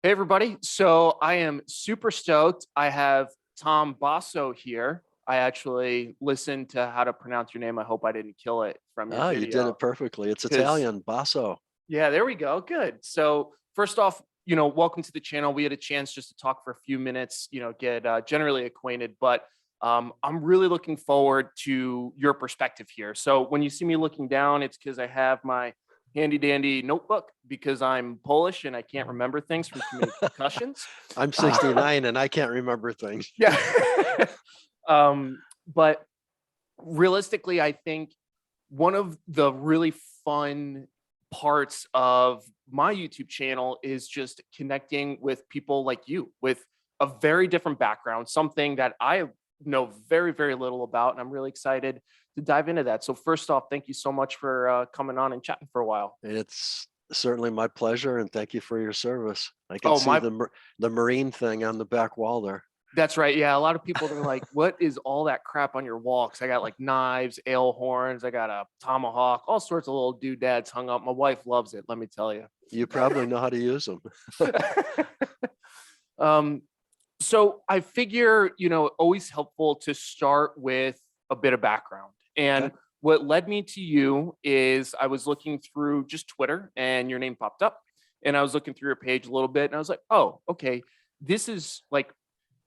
Hey everybody. So I am super stoked. I have Tom Basso here. I actually listened to how to pronounce your name. I hope I didn't kill it from your Ah, you did video. it perfectly. It's Because Italian, Basso. yeah, there we go. Good. So first off, welcome to the channel. We had a chance just to talk for a few minutes, get generally acquainted, but I'm really looking forward to your perspective here. So when you see me looking down, it's because I have my handy dandy notebook because I'm Polish and I can't remember things from too many concussions. I'm Uh, 69 and I can't remember things. yeah. But realistically, I think one of the really fun parts of my YouTube channel is just connecting with people like you with a very different background, something that I know very, very little about. And I'm really excited to dive into that. So, first off, thank you so much for coming on and chatting for a while. It's certainly my pleasure, and thank you for your service. I can Oh, see my the Marine thing on the back wall there. That's right. Yeah, a lot of people they're like, "What is all that crap on your wall?" 'Cause I got like knives, ale horns, I got a tomahawk, all sorts of little doodads hung up. My wife loves it, let me tell you. You probably know how to use them. um, so I figure, always helpful to start with a bit of background. Okay. And what led me to you is I was looking through just Twitter and your name popped up. And I was looking through your page a little bit and I was like, oh, okay, this is like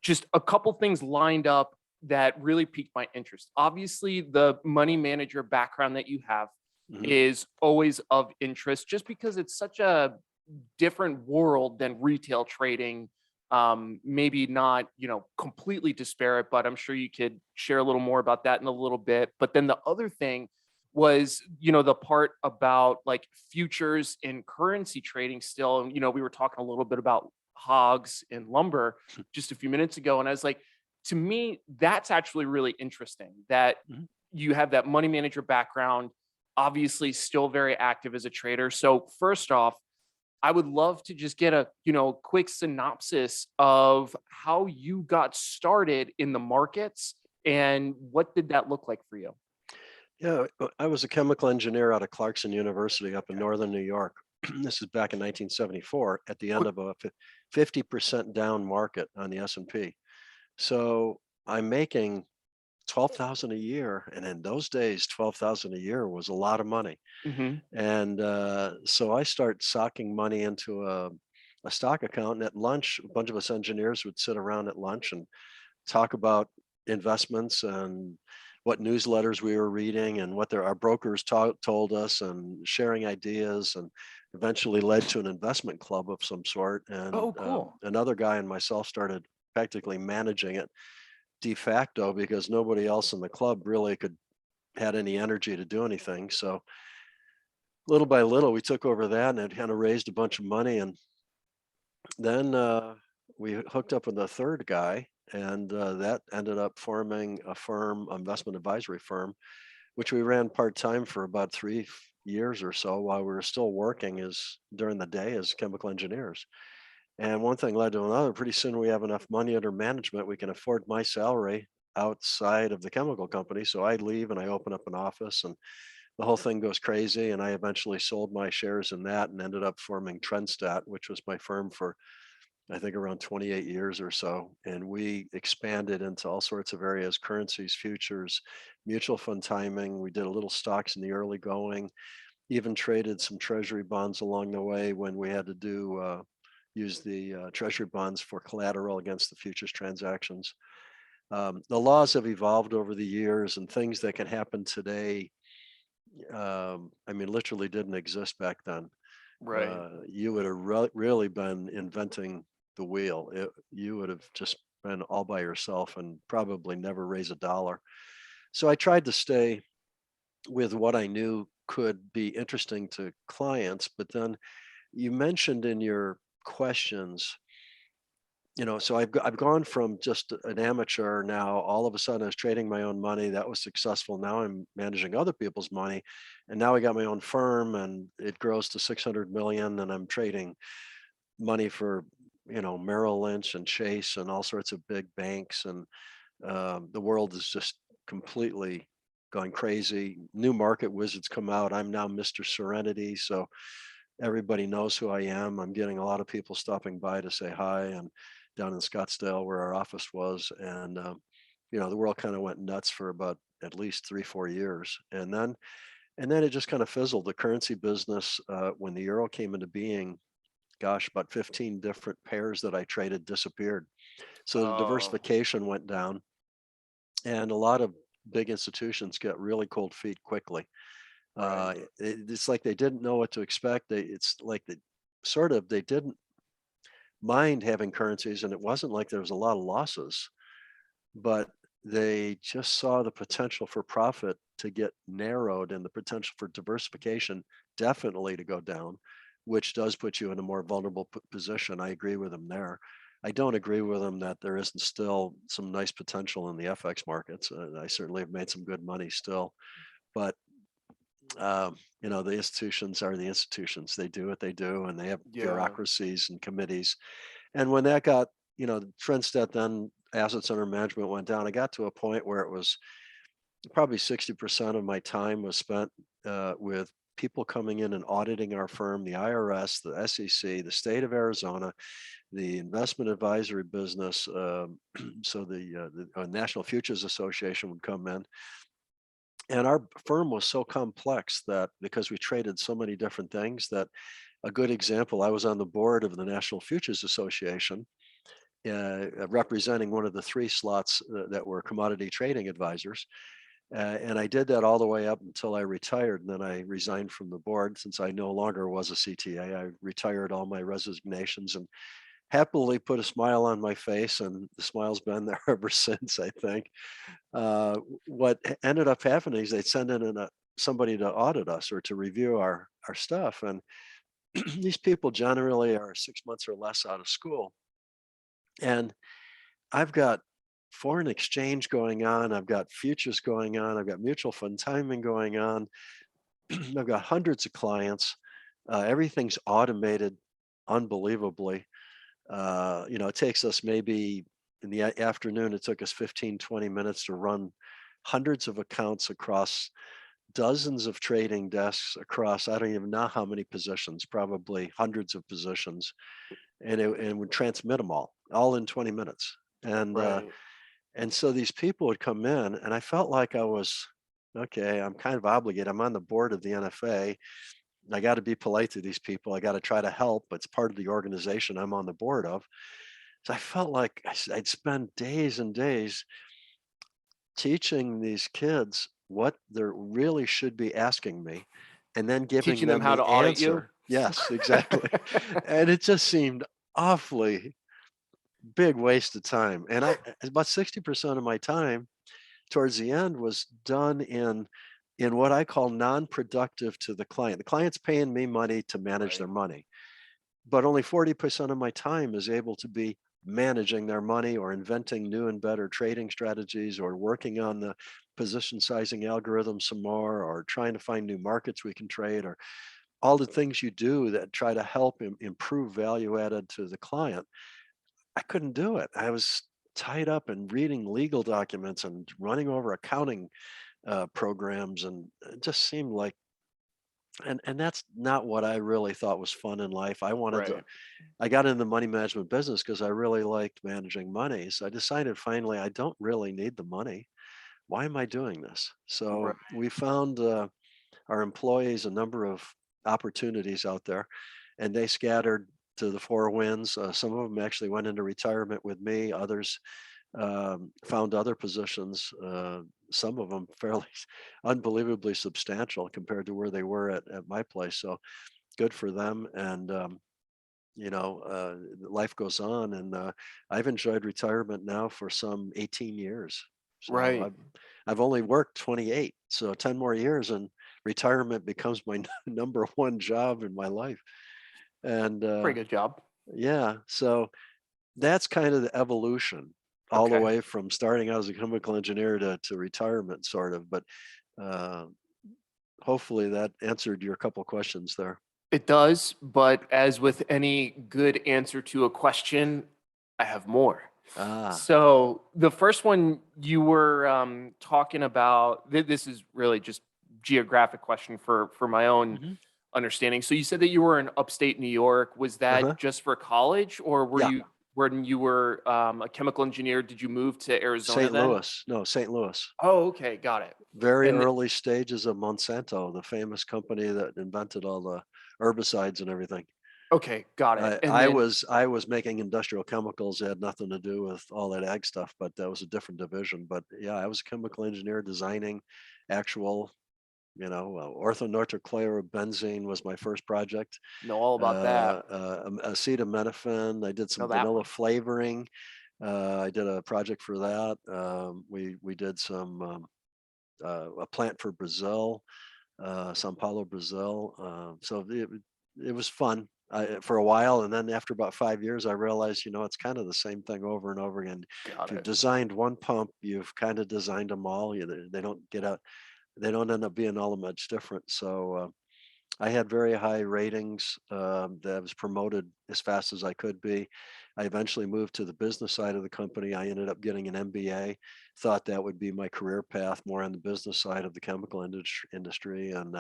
just a couple things lined up that really piqued my interest. Obviously, the money manager background that you have Mhm. is always of interest just because it's such a different world than retail trading. Maybe not, completely disparate, but I'm sure you could share a little more about that in a little bit. But then the other thing was, the part about like futures and currency trading still. And, we were talking a little bit about hogs and lumber just a few minutes ago. And I was like, to me, that's actually really interesting that Mhm. you have that money manager background, obviously still very active as a trader. So first off, I would love to just get a, quick synopsis of how you got started in the markets and what did that look like for you? Yeah, I was a chemical engineer out of Clarkson University up in northern New York. This is back in 1974 at the end Quick, of a 50% down market on the S&P. So I'm making 12,000 a year, and in those days, 12,000 a year was a lot of money. mhm. And so I start socking money into a stock account. And at lunch, a bunch of us engineers would sit around at lunch and talk about investments and what newsletters we were reading and what our brokers told us, and sharing ideas, and eventually led to an investment club of some sort. And Oh, cool. another guy and myself started practically managing it de facto because nobody else in the club really could had any energy to do anything. So little by little, we took over that, and it kind of raised a bunch of money. And then we hooked up with a third guy, and that ended up forming a firm, investment advisory firm, which we ran part time for about 3 years or so while we were still working as during the day as chemical engineers. And one thing led to another. Pretty soon, we have enough money under management, we can afford my salary outside of the chemical company. So I leave and I open up an office, and the whole thing goes crazy. And I eventually sold my shares in that and ended up forming Trendstat, which was my firm for I think around 28 years or so. And we expanded into all sorts of areas: currencies, futures, mutual fund timing. We did a little stocks in the early going, even traded some treasury bonds along the way when we had to use the treasury bonds for collateral against the futures transactions. The laws have evolved over the years, and things that can happen today, I mean, literally didn't exist back then. Right. You would have really been inventing the wheel. You would have just been all by yourself and probably never raise a dollar. So I tried to stay with what I knew could be interesting to clients. But then you mentioned in your questions, so I've gone from just an amateur. Now all of a sudden I was trading my own money. That was successful. Now I'm managing other people's money, and now I got my own firm, and it grows to 600 million, and I'm trading money for Merrill Lynch and Chase and all sorts of big banks. And the world is just completely going crazy. New market wizards come out. I'm now Mr. Serenity. So Everybody knows who I am. I'm getting a lot of people stopping by to say hi, and down in Scottsdale where our office was. And, the world kind of went nuts for about at least 3, 4 years. And then it just kind of fizzled. The currency business, when the euro came into being, gosh, about 15 different pairs that I traded disappeared. So the Oh, diversification went down, and a lot of big institutions get really cold feet quickly. right. It's like they didn't know what to expect. It's like they didn't mind having currencies, and it wasn't like there was a lot of losses, but they just saw the potential for profit to get narrowed and the potential for diversification definitely to go down, which does put you in a more vulnerable position. I agree with them there. I don't agree with them that there isn't still some nice potential in the FX markets. I certainly have made some good money still, but the institutions are the institutions. They do what they do, and they have Yeah. bureaucracies and committees. And when that got, the trend set, then assets under management went down. I got to a point where it was probably 60% of my time was spent with people coming in and auditing our firm, the IRS, the SEC, the state of Arizona, the investment advisory business. So the National Futures Association would come in. And our firm was so complex that because we traded so many different things, that a good example, I was on the board of the National Futures Association, representing one of the three slots that were commodity trading advisors. And I did that all the way up until I retired. And then I resigned from the board since I no longer was a CTA. I retired all my resignations and happily put a smile on my face. And the smile's been there ever since, I think. What ended up happening is they'd send in somebody to audit us or to review our stuff. And these people generally are 6 months or less out of school. And I've got foreign exchange going on. I've got futures going on. I've got mutual fund timing going on. I've got hundreds of clients. Everything's automated unbelievably. It takes us maybe in the afternoon, it took us 15, 20 minutes to run hundreds of accounts across dozens of trading desks across, I don't even know how many positions, probably hundreds of positions, and would transmit them all in 20 minutes. And Right. and so these people would come in, and I felt like I was okay. I'm kind of obligated. I'm on the board of the NFA. I got to be polite to these people. I got to try to help. It's part of the organization I'm on the board of. So I felt like I'd spend days and days teaching these kids what they really should be asking me, and then giving Teaching them them how to the audit you. answer. Yes, exactly. And it just seemed awfully big waste of time. And about 60% of my time towards the end was done in what I call non-productive to the client. The client's paying me money to manage their Right. money, but only 40% of my time is able to be managing their money or inventing new and better trading strategies or working on the position sizing algorithm some more or trying to find new markets we can trade or all the things you do that try to help improve value added to the client. I couldn't do it. I was tied up in reading legal documents and running over accounting programs, and it just seemed like, and that's not what I really thought was fun in life. Right. I got in the money management business because I really liked managing money. So I decided finally I don't really need the money. Why am I doing this? Right. So we found our employees a number of opportunities out there, and they scattered to the four winds. Some of them actually went into retirement with me. Others found other positions. Some of them fairly unbelievably substantial compared to where they were at my place. So good for them. And life goes on, and I've enjoyed retirement now for some 18 years. So Right. I've only worked 28, so 10 more years, and retirement becomes my number one job in my life. And Pretty good job. yeah, so that's kind of the evolution, all the Okay. way from starting out as a chemical engineer to retirement, sort of. But uh, hopefully that answered your couple questions there. It does, but as with any good answer to a question, I have more. Ah, So the first one you were talking about, this is really just geographic question for my own mhm. understanding. So you said that you were in upstate New York. Was Uh-huh. that just for college, or were Yeah, you when you were a chemical engineer? Did you move to Arizona St. then? Louis. No, St. Louis. Oh, okay, got it. Very And early stages of Monsanto, the famous company that invented all the herbicides and everything. okay, got it. I And I then was I was making industrial chemicals. It had nothing to do with all that ag stuff, but that was a different division. But yeah, I was a chemical engineer designing actual, orthonitrile was my first project. know all about that. Acetaminophen. I did Know some that vanilla one. flavoring. I did a project for that. We did some a plant for Brazil, Sao Paulo, Brazil. It was fun for a while, and then after about 5 years, I realized, it's kind of the same thing over and over again. If Got you've it. designed one pump, you've kind of designed them all. They don't get out. They don't end up being all that much different. So I had very high ratings. That I was promoted as fast as I could be. I eventually moved to the business side of the company. I ended up getting an MBA. Thought that would be my career path, more on the business side of the chemical industry. And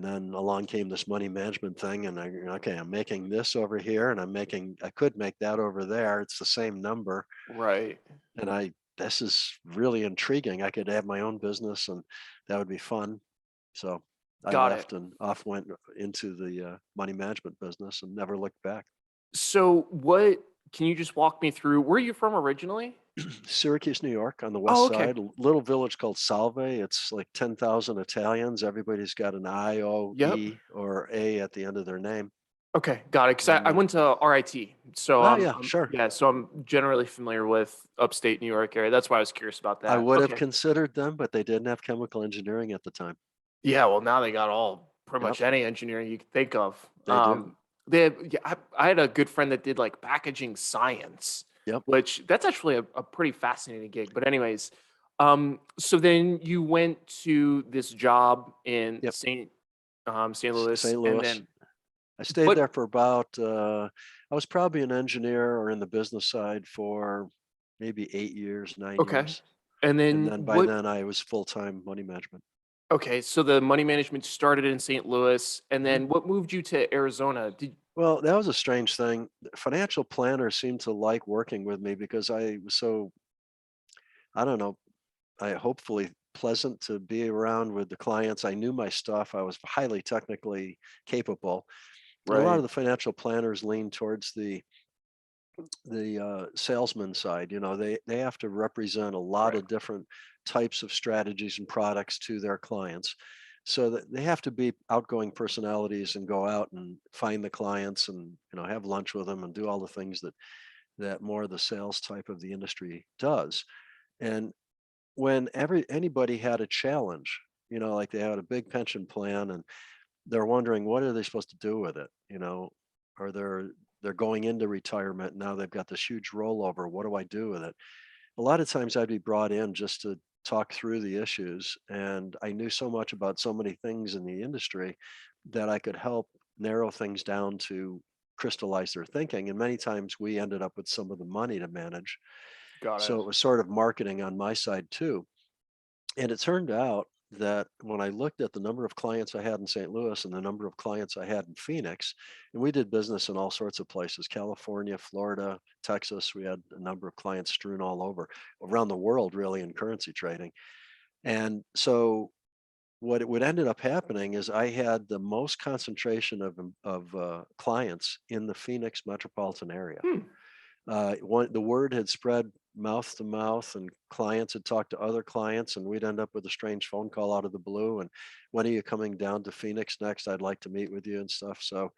then along came this money management thing, and okay, I'm making this over here, and I could make that over there. It's the same number, Right. and this is really intriguing. I could have my own business, and that would be fun. So I Got it. left and off went into the money management business and never looked back. So what can you just walk me through where are you from originally? Syracuse, New York, on the Oh, west okay. side, a little village called Salve. It's like 10,000 Italians. Everybody's got an I, O, Yep. E, or A at the end of their name. Okay, got it. Because And I went to RIT, so yeah, sure. yeah, so I'm generally familiar with upstate New York area. That's why I was curious about I that. would have Okay. considered them, but they didn't have chemical engineering at the time. Yeah, well, now they got all pretty Yep, much any engineering you could think of. they do. Yeah, I had a good friend that did like packaging science, Yep, which that's actually a pretty fascinating gig. But anyways, so then you went to this job in yep. St. Louis, St. and Louis. then I stayed what? there for about, I was probably an engineer or in the business side for maybe 8 years, nine Okay, years. and And then then by what? then I was full-time money management. Okay, so the money management started in St. Louis, and Mhm. then what moved you to Arizona? Did Well, that was a strange thing. Financial planners seemed to like working with me because I was so, I don't know, I hopefully pleasant to be around with the clients. I knew my stuff. I was highly technically capable. And a lot of right, the financial planners lean towards the salesman side. They have to represent a lot right, of different types of strategies and products to their clients, so that they have to be outgoing personalities and go out and find the clients and have lunch with them and do all the things that more of the sales type of the industry does. And when anybody had a challenge, like they had a big pension plan and they're wondering what are they supposed to do with it, or they're going into retirement now, they've got this huge rollover. What do I do with it? A lot of times I'd be brought in just to talk through the issues, and I knew so much about so many things in the industry that I could help narrow things down to crystallize their thinking. And many times we ended up with some of the money to manage, got so it. it was sort of marketing on my side too. And it turned out that when I looked at the number of clients I had in St. Louis and the number of clients I had in Phoenix, and we did business in all sorts of places, California, Florida, Texas, we had a number of clients strewn all over around the world, really, in currency trading. And so what ended up happening is I had the most concentration of clients in the Phoenix metropolitan area. Hmm, The word had spread mouth to mouth, and clients had talked to other clients, and we'd end up with a strange phone call out of the blue. And when are you coming down to Phoenix next? I'd like to meet with you and stuff. So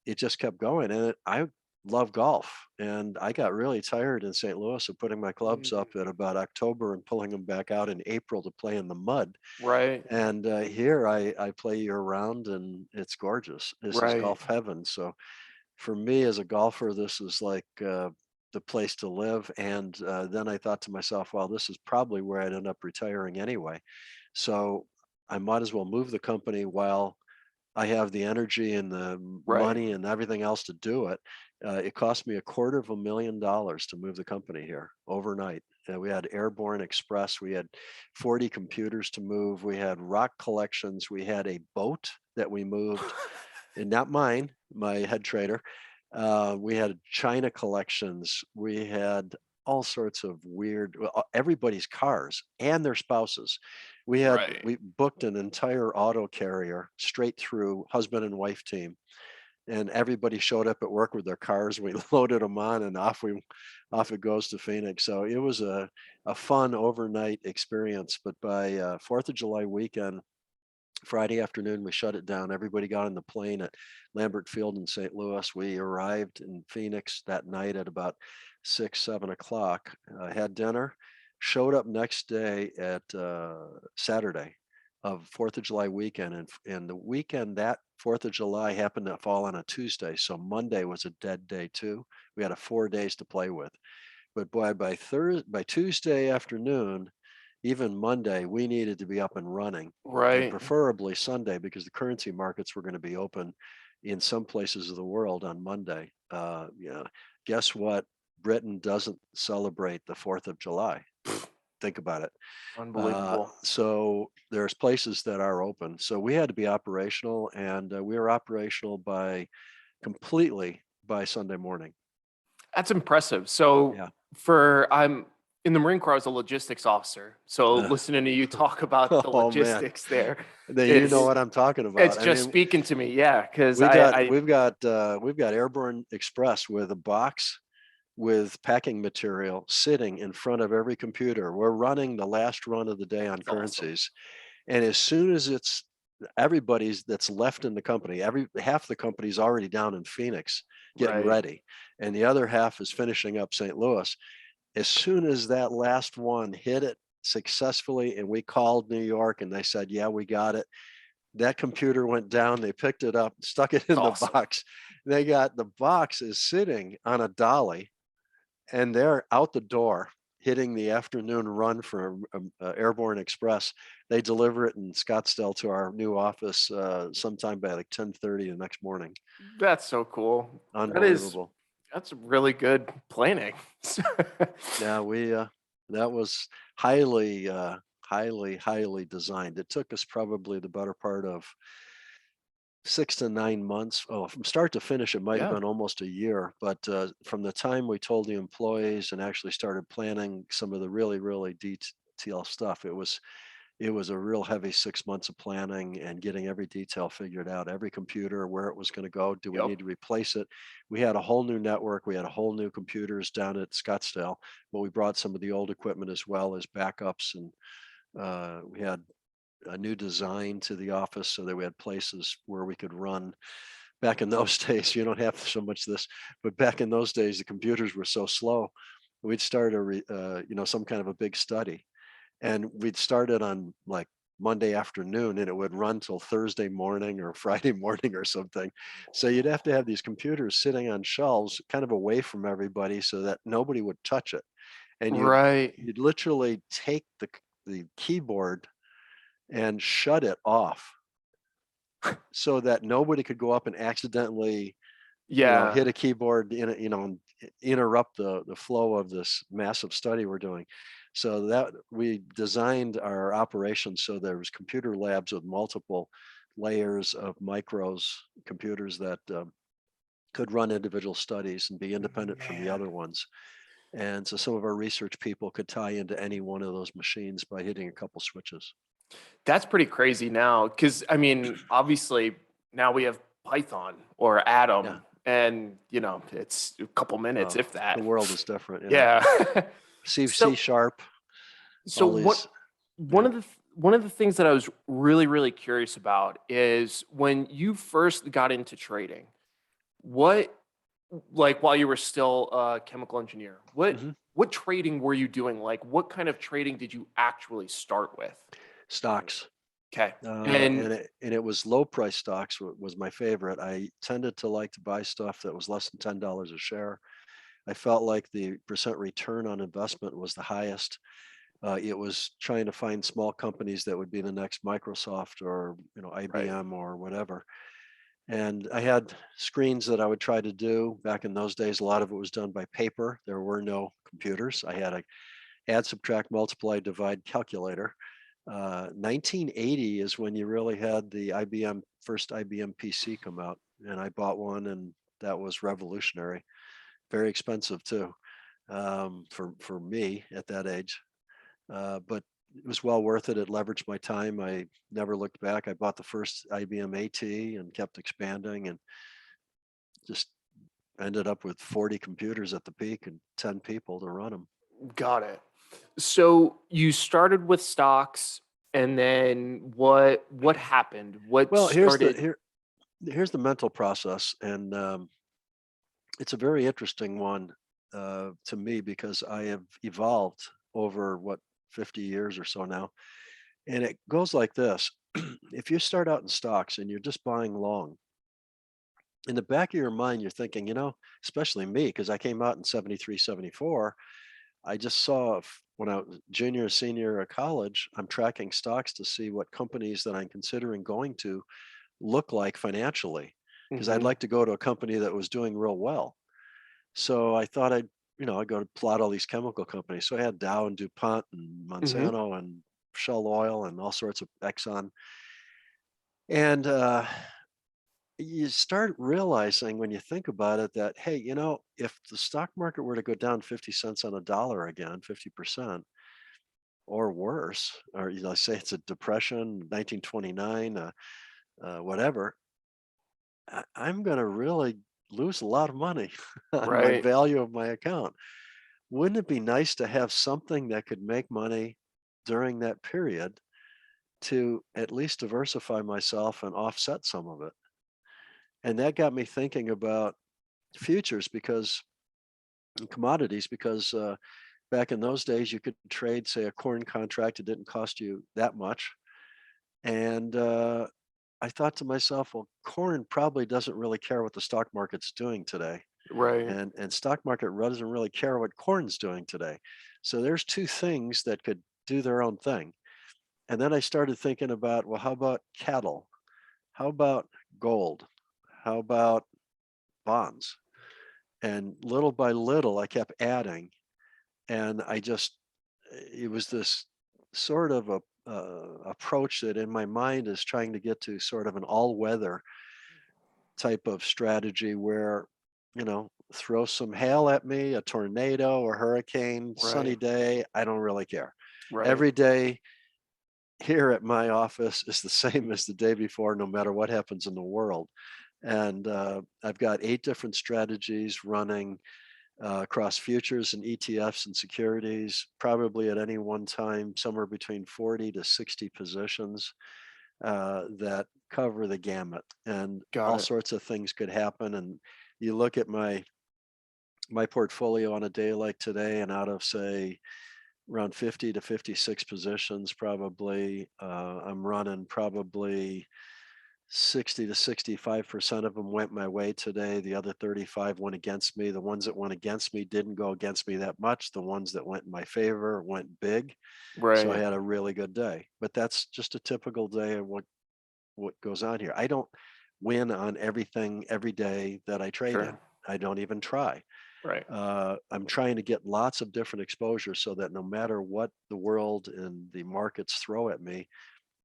it just kept going. And I love golf, and I got really tired in St. Louis of putting my clubs mm, up at about October and pulling them back out in April to play in the mud. right, And here I play year round, and it's gorgeous. This is right, golf heaven. So for me as a golfer, this is like the place to live. And then I thought to myself, well, this is probably where I'd end up retiring anyway. So I might as well move the company while I have the energy and the right. money and everything else to do it. It cost me $250,000 to move the company here overnight. We had airborne express. We had 40 computers to move. We had rock collections. We had a boat that we moved, and not mine, my head trader. We had China collections. We had all sorts of weird, well, everybody's cars and their spouses. Right. We booked an entire auto carrier straight through husband and wife team, and everybody showed up at work with their cars. We loaded them on, and off it goes to Phoenix. So it was a fun overnight experience. But by Fourth of July weekend, Friday afternoon, we shut it down. Everybody got on the plane at Lambert Field in St. Louis. We arrived in Phoenix that night at about 6, 7 o'clock. Had dinner, showed up next day at Saturday of Fourth of July weekend, and the weekend that Fourth of July happened to fall on a Tuesday, so Monday was a dead day too. We had 4 days to play with, but boy, by Tuesday afternoon, even Monday, we needed to be up and running, and Right. preferably Sunday because the currency markets were going to be open in some places of the world on Monday. Yeah, guess what? Britain doesn't celebrate the 4th of July. Think about it. Unbelievable. So there's places that are open. So we had to be operational, and we were operational by completely by Sunday morning. That's impressive. So Yeah. for I'm in the Marine Corps, I was a logistics officer. So listening to you talk about the Oh man, logistics there then you know is what I'm talking it's about. I just mean, speaking to me. Yeah, because we got I we've got Airborne Express with a box with packing material sitting in front of every computer. We're running the last run of the day on it's awesome. currencies, and as soon as it's everybody's that's left in the company, every half the company's already down in Phoenix getting Right. ready, and the other half is finishing up St. Louis. As soon as that last one hit it successfully, and we called New York, and they said, "Yeah, we got it." That computer went down, they picked it up, stuck it It's in the awesome. box. They got the box is sitting on a dolly, and they're out the door hitting the afternoon run for Airborne Express. They deliver it in Scottsdale to our new office sometime by like 10:30 the next morning. That's so cool. Unbelievable. That's really good planning. Yeah, we that was highly highly designed. It took us probably the better part of 6 to 9 months. Oh, from start to finish, it might have Yeah. been almost a year. But from the time we told the employees and actually started planning some of the really detail stuff, it was a real heavy 6 months of planning and getting every detail figured out, every computer, where it was going to go. Do we Yep. need to replace it? We had a whole new network. We had a whole new computers down at Scottsdale, but we brought some of the old equipment as well as backups, and we had a new design to the office so that we had places where we could run. Back in those days, you don't have so much this, but back in those days, the computers were so slow. We'd start some kind of a big study, and we'd start it on like Monday afternoon, and it would run till Thursday morning or Friday morning or something. So you'd have to have these computers sitting on shelves kind of away from everybody so that nobody would touch it. And Right. you'd literally take the keyboard and shut it off so that nobody could go up and accidentally, Yeah. hit a keyboard and interrupt the flow of this massive study we're doing. So that we designed our operations so there was computer labs with multiple layers of micros, computers that could run individual studies and be independent from the Man. other ones. And so some of our research people could tie into any one of those machines by hitting a couple switches. That's pretty crazy now, because I mean, obviously now we have Python or Yeah. Atom, and it's a couple minutes, Oh, if the that. world is different. Yeah. Yeah. C So sharp, so all what these. Yeah. one of the things that I was really curious about is when you first got into trading, what like while you were still a chemical engineer, Mhm. what trading were you doing? Like what kind of trading did you actually start with? Stocks. Okay. And And it was low price stocks was my favorite. I tended to like to buy stuff that was less than $10 a share. I felt like the percent return on investment was the highest. It was trying to find small companies that would be the next Microsoft or right. IBM or whatever. And I had screens that I would try to do. Back in those days, a lot of it was done by paper. There were no computers. I had a add, subtract, multiply, divide calculator. 1980 is when you really had the first IBM PC come out, and I bought one, and that was revolutionary. Very expensive too, for me at that age, but it was well worth it. It leveraged my time. I never looked back. I bought the first IBM AT and kept expanding, and just ended up with 40 computers at the peak and 10 people to run them. Got it. So you started with stocks, and then what happened? What Well, started? here's the mental process, and it's a very interesting one to me because I have evolved over what 50 years or so now, and it goes like this: if you start out in stocks and you're just buying long, in the back of your mind, you're thinking, especially me, because I came out in 73, 74. I just saw when I was junior, senior at college, I'm tracking stocks to see what companies that I'm considering going to look like financially, because I'd Mhm, like to go to a company that was doing real well. So I thought I'd go to plot all these chemical companies. So I had Dow and DuPont and mhm, Monsanto and Shell Oil and all sorts of Exxon. And you start realizing when you think about it that, hey, if the stock market were to go down 50 cents on a dollar again, 50% or worse, or, say it's a depression, 1929, whatever, I'm going to really lose a lot of money on my right, value of my account. Wouldn't it be nice to have something that could make money during that period to at least diversify myself and offset some of it? And that got me thinking about futures because commodities, because back in those days you could trade, say, a corn contract. It didn't cost you that much. And I thought to myself, well, corn probably doesn't really care what the stock market's doing today. right, And stock market doesn't really care what corn's doing today. So there's two things that could do their own thing. And then I started thinking about, well, how about cattle? How about gold? How about bonds? And little by little, I kept adding, and it was this sort of a approach that in my mind is trying to get to sort of an all-weather type of strategy where, throw some hail at me, a tornado, a hurricane, sunny right, day, I don't really care. right, Every day here at my office is the same as the day before, no matter what happens in the world. And I've got 8 different strategies running across futures and ETFs and securities, probably at any one time, somewhere between 40 to 60 positions that cover the gamut. And got all it. sorts of things could happen. And you look at my portfolio on a day like today, and out of, say, around 50 to 56 positions, probably I'm running probably 60 to 65% of them went my way today. The other 35 went against me. The ones that went against me didn't go against me that much. The ones that went in my favor went big. So I Right, had a really good day. But that's just a typical day of what goes on here. I don't win on everything every day that I trade in. sure, I don't even try. right. I'm trying to get lots of different exposure so that no matter what the world and the markets throw at me,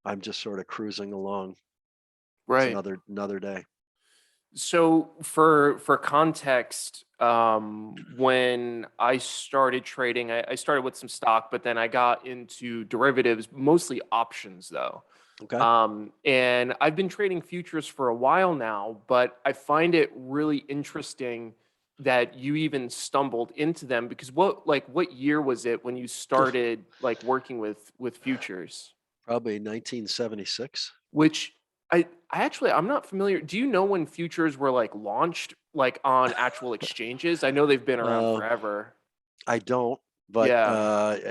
I'm just sort of cruising along. It's Right. another day. So for context, when I started trading, I started with some stock, but then I got into derivatives, mostly options though. Okay. And I've been trading futures for a while now, but I find it really interesting that you even stumbled into them because what year was it when you started like working with futures? Probably 1976. Which I'm not familiar. Do you know when futures were like launched like on actual exchanges? I know they've been around Uh, forever. I don't, but Yeah,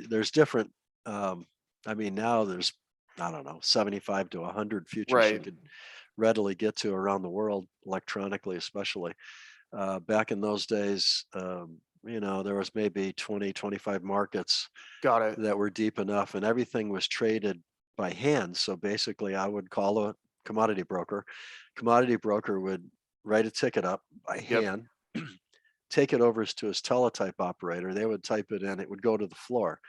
there's different. Um, I mean, now there's, I don't know, 75 to 100 futures you right, could readily get to around the world electronically, especially. Back in those days, there was maybe 20, 25 markets got it. that were deep enough, and everything was traded by hand. So basically, I would call a commodity broker. Commodity broker would write a ticket up by Yep, hand, take it over to his teletype operator. They would type it in. It would go to the floor.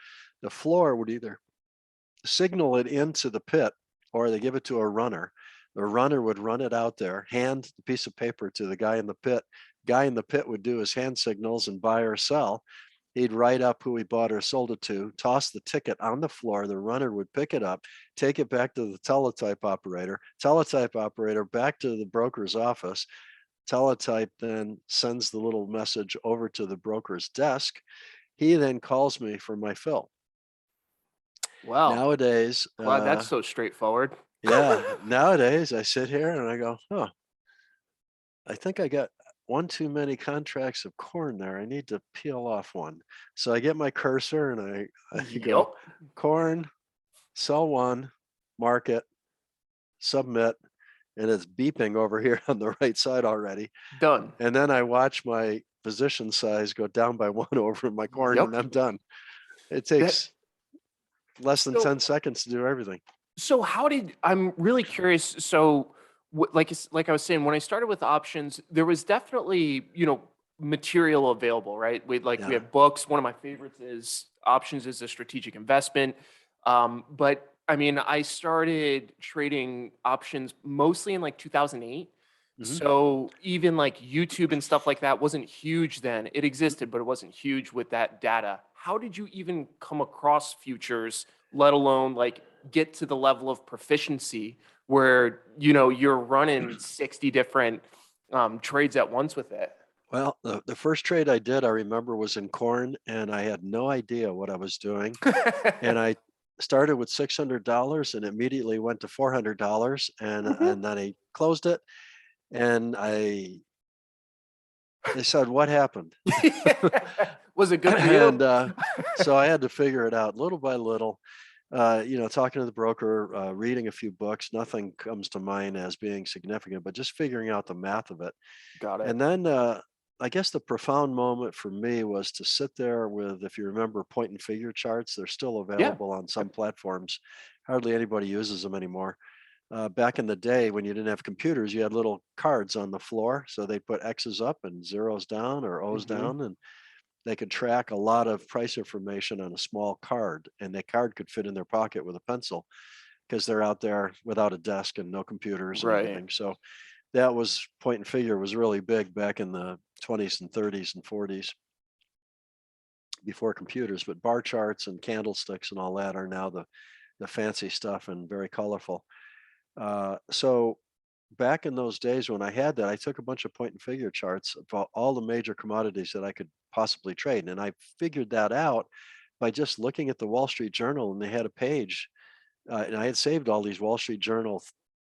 The floor would either signal it into the pit, or they give it to a runner. The runner would run it out there, hand the piece of paper to the guy in the pit. Guy in the pit would do his hand signals and buy or sell. He'd write up who he bought or sold it to, toss the ticket on the floor. The runner would pick it up, take it back to the teletype operator back to the broker's office. Teletype then sends the little message over to the broker's desk. He then calls me for my fill. Wow. Nowadays, Glad that's so straightforward. yeah, nowadays I sit here and I go, oh, I think I got one too many contracts of corn there. I need to peel off one. So I get my cursor and I go Yep. corn, sell one, market, submit, and it's beeping over here on the right side already. Done. And then I watch my position size go down by one over in my corn and Yep. I'm done. It That takes less than so 10 seconds to do everything. so how did I'm really curious. So like I was saying, when I started with options, there was definitely, material available, right? We Yeah. have books. One of my favorites is Options is a Strategic Investment. But I mean, I started trading options mostly in like 2008. Mhm. So even like YouTube and stuff like that wasn't huge then. It existed, but it wasn't huge with that data. How did you even come across futures, let alone like get to the level of proficiency where you're running 60 different trades at once with it? Well, the first trade I did, I remember, was in corn, and I had no idea what I was doing. And I started with $600 and immediately went to $400, Mhm. and then I closed it, and they said, "What happened?" Was it good for and you? so I had to figure it out little by little. Talking to the broker, reading a few books. Nothing comes to mind as being significant, but just figuring out the math of it. Got it. And then I guess the profound moment for me was to sit there with, if you remember, point and figure charts. They're still Yeah. available on some Yep. platforms. Hardly anybody uses them anymore. Back in the day when you didn't have computers, you had little cards on the floor. So they put X's up and zeros down or O's Hmm. down. And they could track a lot of price information on a small card. And that card could fit in their pocket with a pencil because they're out there without a desk and no computers and Right. everything. So that was point and figure was really big back in the 20s and 30s and 40s before computers, but bar charts and candlesticks and all that are now the fancy stuff and very colorful. So back in those days when I had that, I took a bunch of point and figure charts of all the major commodities that I could possibly trade. And I figured that out by just looking at the Wall Street Journal, and they had a page, and I had saved all these Wall Street Journal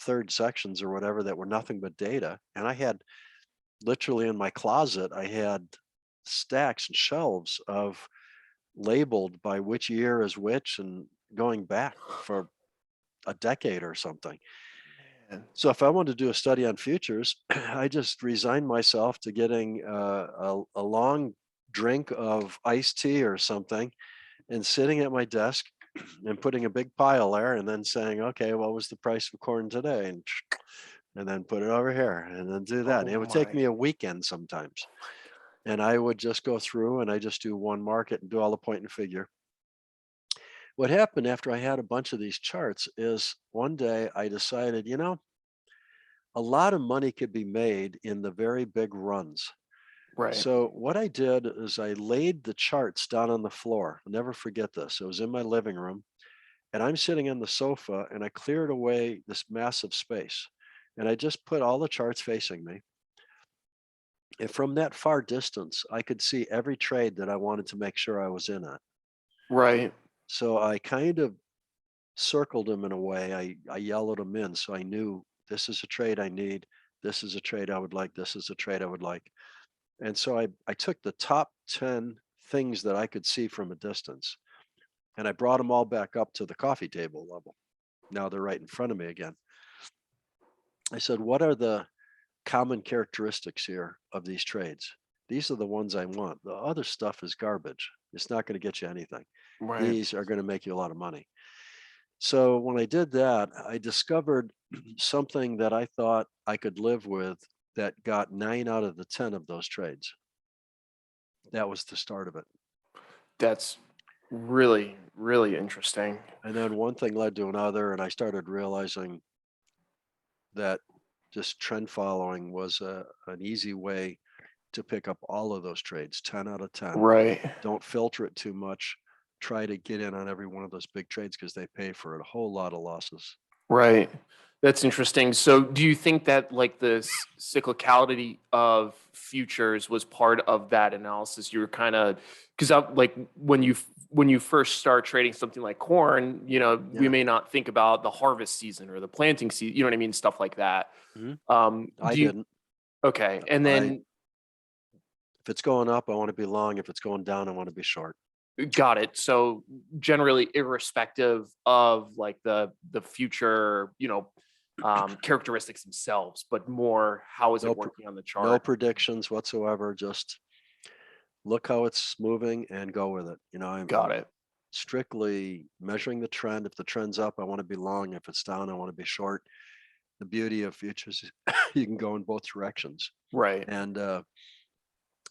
third sections or whatever that were nothing but data. And I had literally in my closet, I had stacks and shelves of labeled by which year is which and going back for a decade or something. Man. So if I wanted to do a study on futures, I just resigned myself to getting a long drink of iced tea or something and sitting at my desk and putting a big pile there and then saying, okay, what was the price of corn today? And then put it over here and then do that. Oh It would take my. me a weekend sometimes. And I would just go through and I just do one market and do all the point and figure. What happened after I had a bunch of these charts is one day I decided, a lot of money could be made in the very big runs. Right. So what I did is I laid the charts down on the floor. I'll never forget this. It was in my living room and I'm sitting on the sofa and I cleared away this massive space. And I just put all the charts facing me. And from that far distance, I could see every trade that I wanted to make sure I was in on. Right. So I kind of circled them in a way. I yellowed them in so I knew this is a trade I need. This is a trade I would like. This is a trade I would like. And so I took the top 10 things that I could see from a distance and I brought them all back up to the coffee table level. Now they're right in front of me again. I said, what are the common characteristics here of these trades? These are the ones I want. The other stuff is garbage. It's not going to get you anything. Right. These are going to make you a lot of money. So when I did that, I discovered something that I thought I could live with that got 9 out of the 10 of those trades. That was the start of it. That's Really, really interesting. And then one thing led to another, and I started realizing that just trend following was an easy way to pick up all of those trades, 10 out of 10. Right. Don't filter it too much. Try to get in on every one of those big trades because they pay for a whole lot of losses. Right. That's interesting. So do you think that like the cyclicality of futures was part of that analysis? You were kind of, because like when you first start trading something like corn, we Yeah. may not think about the harvest season or the planting season, you know what I mean? Stuff like that. Mhm. I Do you, didn't. okay. And I then If it's going up, I want to be long. If it's going down, I want to be short. got it. So generally irrespective of like the future, characteristics themselves, but more how is No, it working on the no chart? predictions whatsoever. Just look how it's moving and go with it. Got I'm it. strictly measuring the trend. If the trend's up, I want to be long. If it's down, I want to be short. The beauty of futures is you can go in both directions. Right. And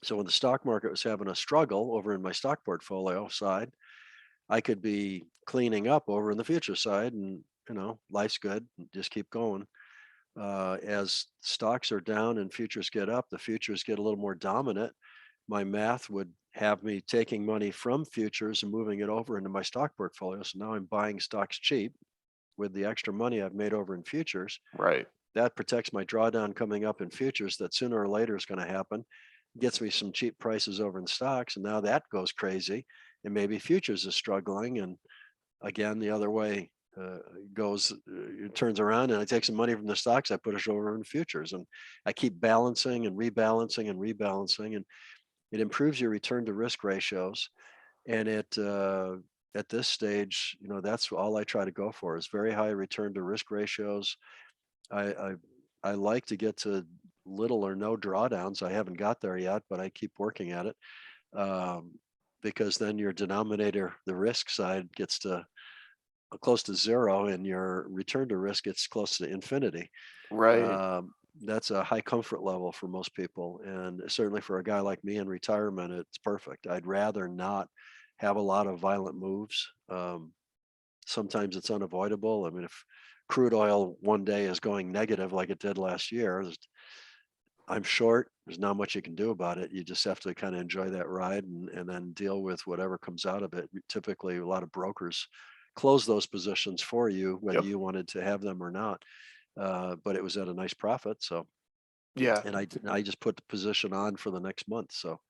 so when the stock market was having a struggle over in my stock portfolio side, I could be cleaning up over in the future side, and life's good. Just keep going. As stocks are down and futures get up, the futures get a little more dominant. My math would have me taking money from futures and moving it over into my stock portfolio. So now I'm buying stocks cheap with the extra money I've made over in futures. Right. That protects my drawdown coming up in futures that sooner or later is going to happen. Gets me some cheap prices over in stocks. And now that goes crazy. And maybe futures is struggling. And again, the other way goes, it turns around and I take some money from the stocks, I put it over in futures. And I keep balancing and rebalancing and rebalancing. And it improves your return to risk ratios. And at this stage, that's all I try to go for is very high return to risk ratios. I, I I like to get to little or no drawdowns. I haven't got there yet, but I keep working at it, um, because then your denominator, the risk side, gets to close to zero, and your return to risk gets close to infinity. Right. Um, that's a high comfort level for most people, and certainly for a guy like me in retirement, it's perfect. I'd rather not have a lot of violent moves. Sometimes it's unavoidable. I mean, if crude oil one day is going negative like it did last year, I'm short. There's not much you can do about it. You just have to kind of enjoy that ride and then deal with whatever comes out of it. Typically, a lot of brokers close those positions for you, whether Yep. you wanted to have them or not. But it was at a nice profit. So, Yeah. and I just put the position on for the next month. So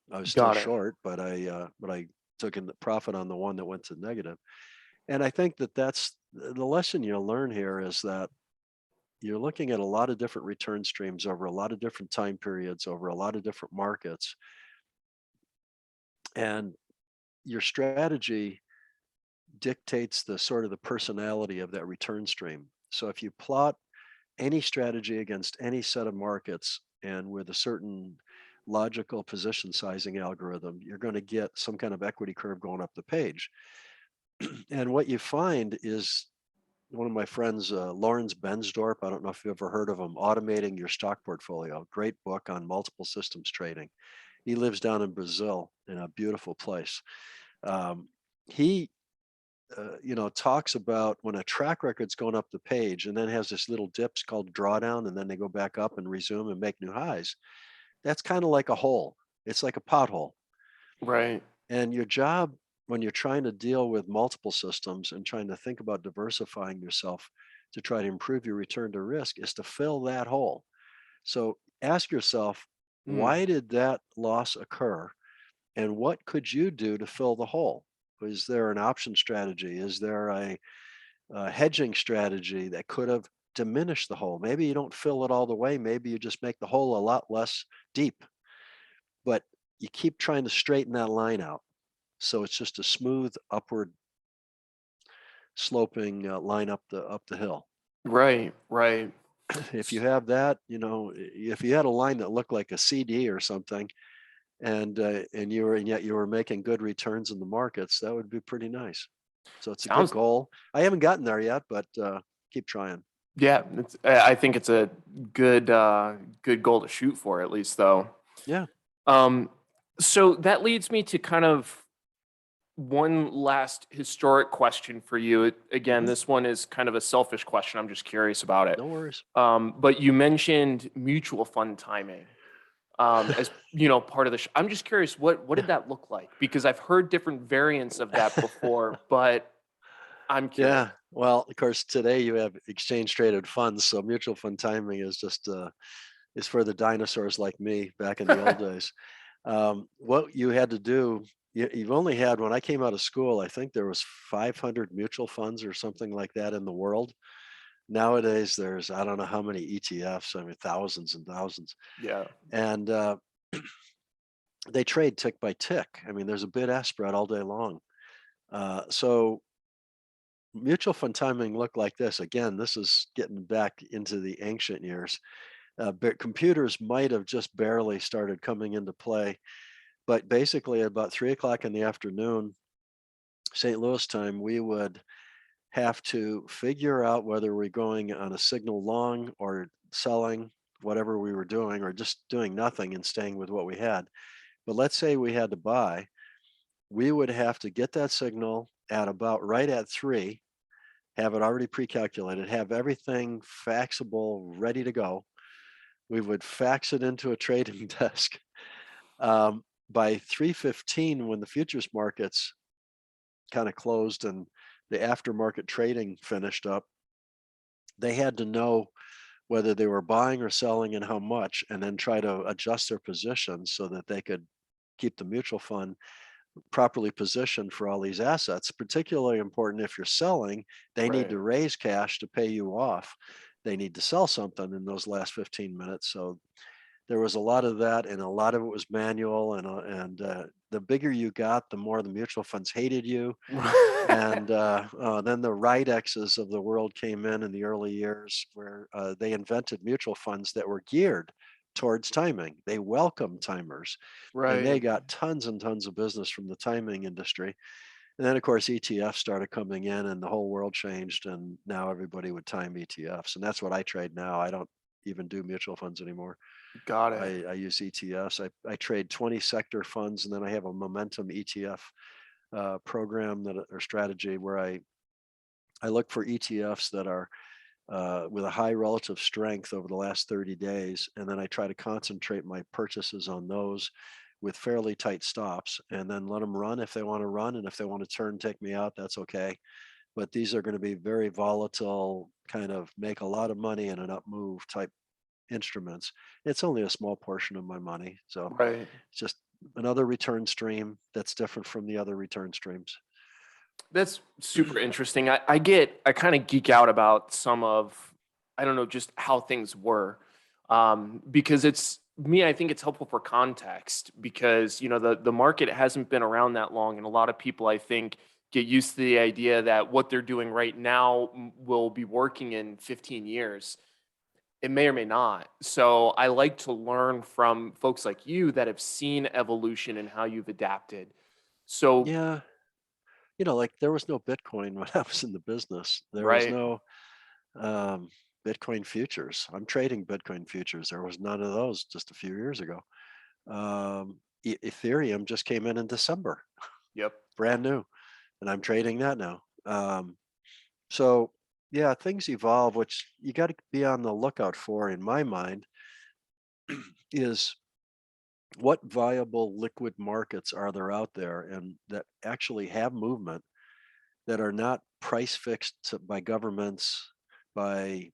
I was still Got it. short, but I took in the profit on the one that went to negative. And I think that's the lesson you'll learn here is that you're looking at a lot of different return streams over a lot of different time periods, over a lot of different markets. And your strategy dictates the sort of the personality of that return stream. So if you plot any strategy against any set of markets and with a certain logical position sizing algorithm, you're going to get some kind of equity curve going up the page. And what you find is one of my friends, Lawrence Bensdorp, I don't know if you've ever heard of him, Automating Your Stock Portfolio, great book on multiple systems trading. He lives down in Brazil in a beautiful place. Um, he talks about when a track record's going up the page and then has this little dips called drawdown, and then they go back up and resume and make new highs. That's kind of like a hole. It's like a pothole. Right. And your job when you're trying to deal with multiple systems and trying to think about diversifying yourself to try to improve your return to risk is to fill that hole. So ask yourself, Mm. why did that loss occur? And what could you do to fill the hole? Is there an option strategy? Is there a hedging strategy that could have diminished the hole? Maybe you don't fill it all the way. Maybe you just make the hole a lot less deep, but you keep trying to straighten that line out. So it's just a smooth upward sloping line up the hill. Right. Right. If you have that, if you had a line that looked like a CD or something, and yet you were making good returns in the markets, that would be pretty nice. So it's a good Sounds goal. I haven't gotten there yet, but keep trying. yeah, I think it's a good goal to shoot for at least though. Yeah. Um, so that leads me to kind of one last historic question for you. Again, Hmm. this one is kind of a selfish question. I'm just curious about it. No worries. But you mentioned mutual fund timing as part of the. I'm just curious, what did that look like? Because I've heard different variants of that before, but I'm curious. Yeah. Well, of course, today you have exchange traded funds, so mutual fund timing is just is for the dinosaurs like me back in the old days. What you had to do, you've only had when I came out of school, I think there was 500 mutual funds or something like that in the world. Nowadays, there's I don't know how many ETFs. I mean, thousands and thousands, Yeah. and they trade tick by tick. I mean, there's a bid ask spread all day long. So mutual fund timing looked like this. Again, this is getting back into the ancient years. But computers might have just barely started coming into play. But basically, at about 3 o'clock in the afternoon, St. Louis time, we would have to figure out whether we're going on a signal long or selling whatever we were doing, or just doing nothing and staying with what we had. But let's say we had to buy, we would have to get that signal at about right at 3, have it already pre-calculated, have everything faxable, ready to go. We would fax it into a trading desk. By 3:15, when the futures markets kind of closed and the aftermarket trading finished up, they had to know whether they were buying or selling and how much, and then try to adjust their positions so that they could keep the mutual fund properly positioned for all these assets. Particularly important if you're selling, they need to Right. raise cash to pay you off. They need to sell something in those last 15 minutes. So there was a lot of that, and a lot of it was manual. And the bigger you got, the more the mutual funds hated you. And then the Rydexes of the world came in the early years, where they invented mutual funds that were geared towards timing. They welcomed timers, and they Right. got tons and tons of business from the timing industry. And then, of course, ETFs started coming in, and the whole world changed. And now everybody would time ETFs, and that's what I trade now. I don't even do mutual funds anymore. Got it. I use ETFs. I trade 20 sector funds, and then I have a momentum ETF program that or strategy where I look for ETFs that are with a high relative strength over the last 30 days, and then I try to concentrate my purchases on those with fairly tight stops, and then let them run if they want to run, and if they want to turn, take me out, that's okay. But these are going to be very volatile, kind of make a lot of money in an up move type instruments. It's only a small portion of my money, so Right. it's just another return stream that's different from the other return streams. That's super interesting. I kind of geek out about some of, I don't know, just how things were. Because it's me, I think it's helpful for context because, the market hasn't been around that long. And a lot of people, I think, get used to the idea that what they're doing right now will be working in 15 years. It may or may not. So I like to learn from folks like you that have seen evolution and how you've adapted. So, Yeah, like there was no Bitcoin when I was in the business. There was right. no um, Bitcoin futures. I'm trading Bitcoin futures. There was none of those just a few years ago. Ethereum just came in December, Yep. brand new, and I'm trading that now. So yeah, things evolve, which you got to be on the lookout for, in my mind, is what viable liquid markets are there out there and that actually have movement, that are not price fixed by governments, by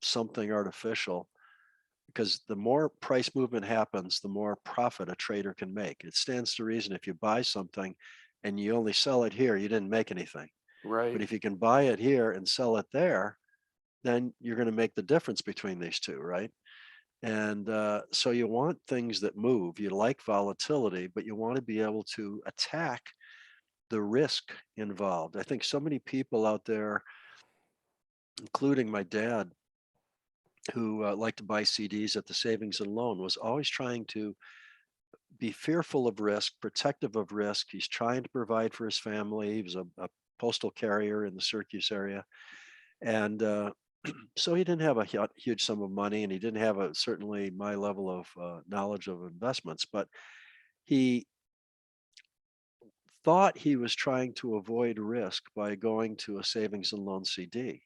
something artificial. Because the more price movement happens, the more profit a trader can make. It stands to reason if you buy something and you only sell it here, you didn't make anything. But Right. if you can buy it here and sell it there, then you're going to make the difference between these two, right? And so you want things that move. You like volatility, but you want to be able to attack the risk involved. I think so many people out there, including my dad, who liked to buy CDs at the savings and loan, was always trying to be fearful of risk, protective of risk. He's trying to provide for his family. He was a postal carrier in the Syracuse area. And so he didn't have a huge sum of money, and he didn't have certainly my level of knowledge of investments, but he thought he was trying to avoid risk by going to a savings and loan CD.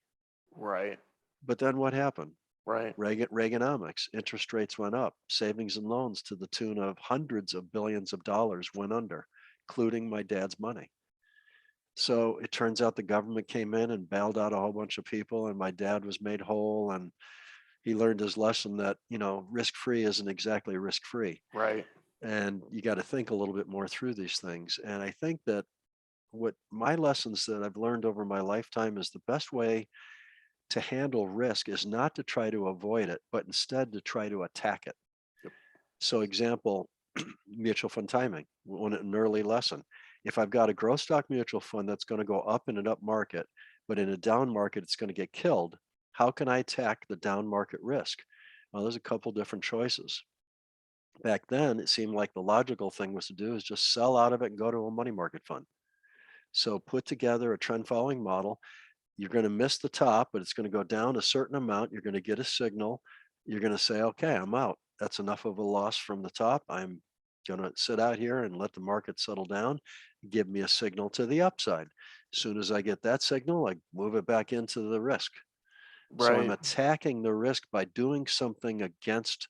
Right. But then what happened? Right. Reaganomics, interest rates went up, savings and loans to the tune of hundreds of billions of dollars went under, including my dad's money. So it turns out the government came in and bailed out a whole bunch of people, and my dad was made whole. And he learned his lesson that, risk free isn't exactly risk free. Right. And you got to think a little bit more through these things. And I think that what my lessons that I've learned over my lifetime is the best way to handle risk is not to try to avoid it, but instead to try to attack it. Yep. So, example, mutual fund timing, an early lesson. If I've got a growth stock mutual fund that's going to go up in an up market, but in a down market, it's going to get killed, how can I attack the down market risk? Well, there's a couple different choices. Back then, it seemed like the logical thing was to do is just sell out of it and go to a money market fund. So, put together a trend following model. You're going to miss the top, but it's going to go down a certain amount. You're going to get a signal. You're going to say, okay, I'm out. That's enough of a loss from the top. I'm going to sit out here and let the market settle down. Give me a signal to the upside. As soon as I get that signal, I move it back into the risk. So I'm Right. attacking the risk by doing something against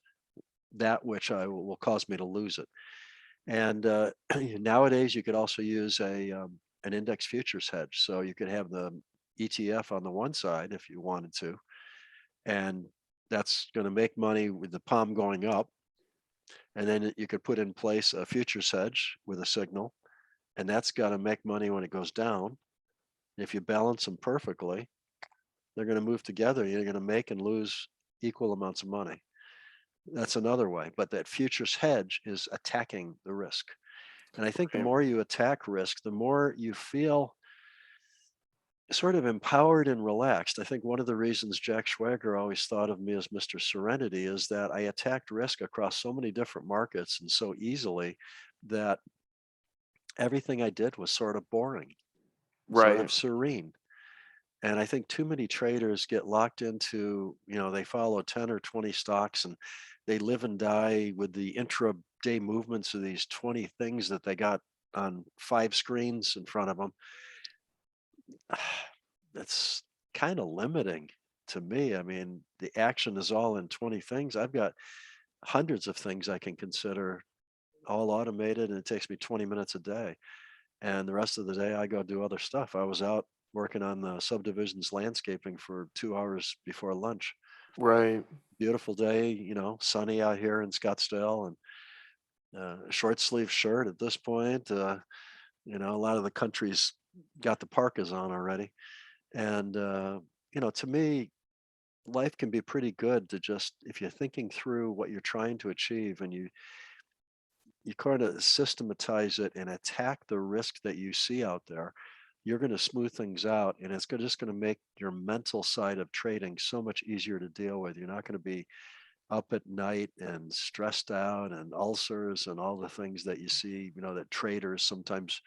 that which will cause me to lose it. And nowadays, you could also use an index futures hedge. So you could have the ETF on the one side if you wanted to, and that's going to make money with the palm going up. And then you could put in place a futures hedge with a signal, and that's got to make money when it goes down. If you balance them perfectly, they're going to move together. You're going to make and lose equal amounts of money. That's another way. But that futures hedge is attacking the risk. And I think the Right. more you attack risk, the more you feel sort of empowered and relaxed. I think one of the reasons Jack Schwager always thought of me as Mr. Serenity is that I attacked risk across so many different markets and so easily that everything I did was sort of boring, sort Right. of serene. And I think too many traders get locked into, they follow 10 or 20 stocks and they live and die with the intraday movements of these 20 things that they got on 5 screens in front of them. That's kind of limiting to me. I mean, the action is all in 20 things. I've got hundreds of things I can consider all automated, and it takes me 20 minutes a day. And the rest of the day, I go do other stuff. I was out working on the subdivisions landscaping for 2 hours before lunch. Right. Beautiful day, sunny out here in Scottsdale, and a short sleeve shirt at this point. A lot of the country's got the parkas on already. And, to me, life can be pretty good to just, if you're thinking through what you're trying to achieve and you kind of systematize it and attack the risk that you see out there, you're going to smooth things out, and it's just going to make your mental side of trading so much easier to deal with. You're not going to be up at night and stressed out and ulcers and all the things that you see, that traders, sometimes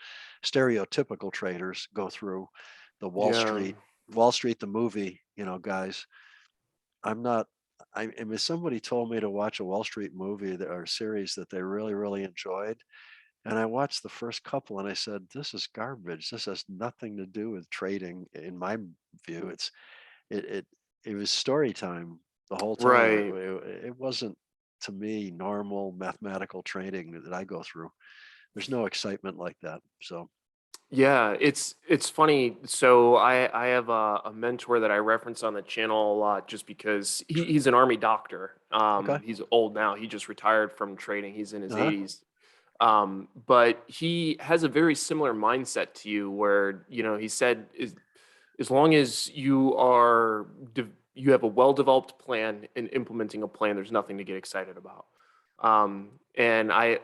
stereotypical traders, go through. The Yeah. Wall Street, the movie, guys. I'm not. I mean, somebody told me to watch a Wall Street movie or series that they really, really enjoyed, and I watched the first couple, and I said, "This is garbage. This has nothing to do with trading." In my view, it it it was story time the whole time. Right. It wasn't, to me, normal mathematical trading that I go through. There's no excitement like that. So, Yeah, it's funny. So I have a mentor that I reference on the channel a lot just because he's an army doctor. okay. He's old now. He just retired from trading. He's in his Uh-huh. 80s. But he has a very similar mindset to you where, he said as long as you have a well-developed plan and implementing a plan, there's nothing to get excited about. And I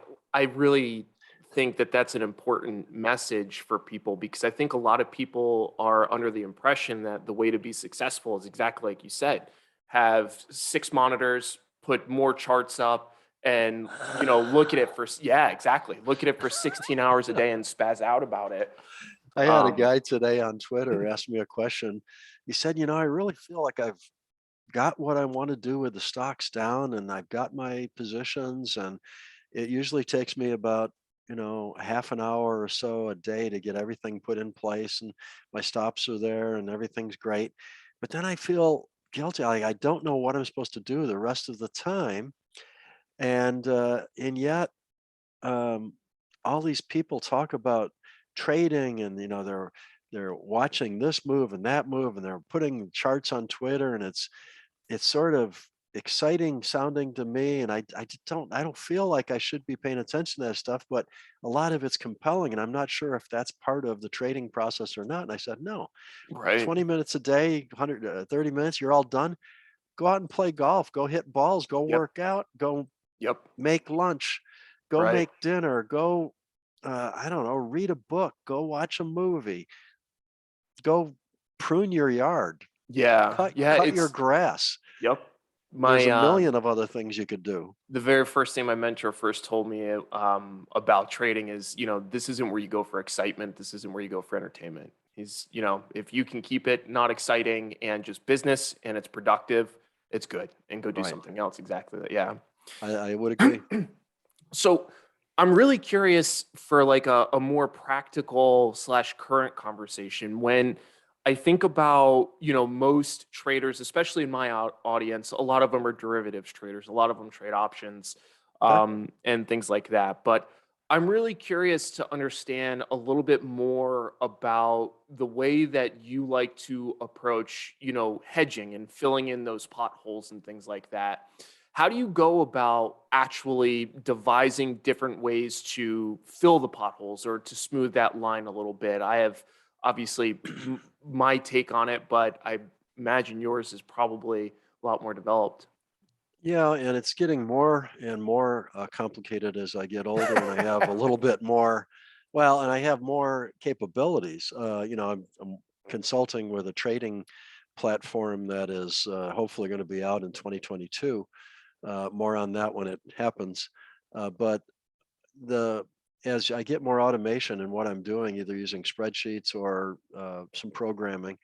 really think that that's an important message for people because I think a lot of people are under the impression that the way to be successful is exactly like you said, have 6 monitors, put more charts up, and look at it for yeah, exactly. Look at it for 16 hours a day and spaz out about it. I had a Um, guy today on Twitter ask me a question. He said, I really feel like I've got what I want to do with the stocks down and I've got my positions, and it usually takes me about half an hour or so a day to get everything put in place, and my stops are there and everything's great. But then I feel guilty. I don't know what I'm supposed to do the rest of the time. And yet, um, all these people talk about trading, and they're watching this move and that move, and they're putting charts on Twitter, and it's sort of exciting sounding to me, and I just don't feel like I should be paying attention to that stuff, but a lot of it's compelling, and I'm not sure if that's part of the trading process or not. And I said, no, Right. 20 minutes a day, 30 minutes, you're all done. Go out and play golf, go hit balls, go Yep. work out, go Yep. make lunch, go Right. make dinner, go, I don't know, read a book, go watch a movie, go prune your yard, Yeah. cut Yeah. cut your It's grass. Yep. There's My a million of other things you could do. the very first thing my mentor first told me about trading is, this isn't where you go for excitement. This isn't where you go for entertainment. He's, if you can keep it not exciting and just business and it's productive, it's good. And go do Right. something else. Exactly that. Yeah. I would agree. So I'm really curious for like a more practical slash current conversation. When I think about, most traders, especially in my audience, a lot of them are derivatives traders. A lot of them trade options, Okay. and things like that. But I'm really curious to understand a little bit more about the way that you like to approach, hedging and filling in those potholes and things like that. How do you go about actually devising different ways to fill the potholes or to smooth that line a little bit? I have obviously my take on it, but I imagine yours is probably a lot more developed. Yeah, and it's getting more and more complicated as I get older, and I have a little bit more, well, and I have more capabilities. I'm consulting with a trading platform that is hopefully going to be out in 2022. More on that when it happens. But the as I get more automation in what I'm doing, either using spreadsheets or some programming,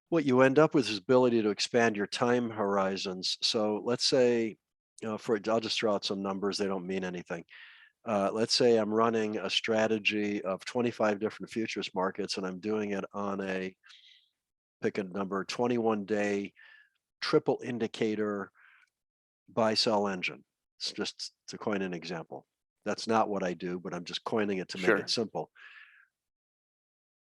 what you end up with is ability to expand your time horizons. So let's say, I'll just throw out some numbers. They don't mean anything. Let's say I'm running a strategy of 25 different futures markets, and I'm doing it on pick a number, 21-day triple indicator buy sell engine. It's just to coin an example. That's not what I do, but I'm just coining it to make it Sure. simple.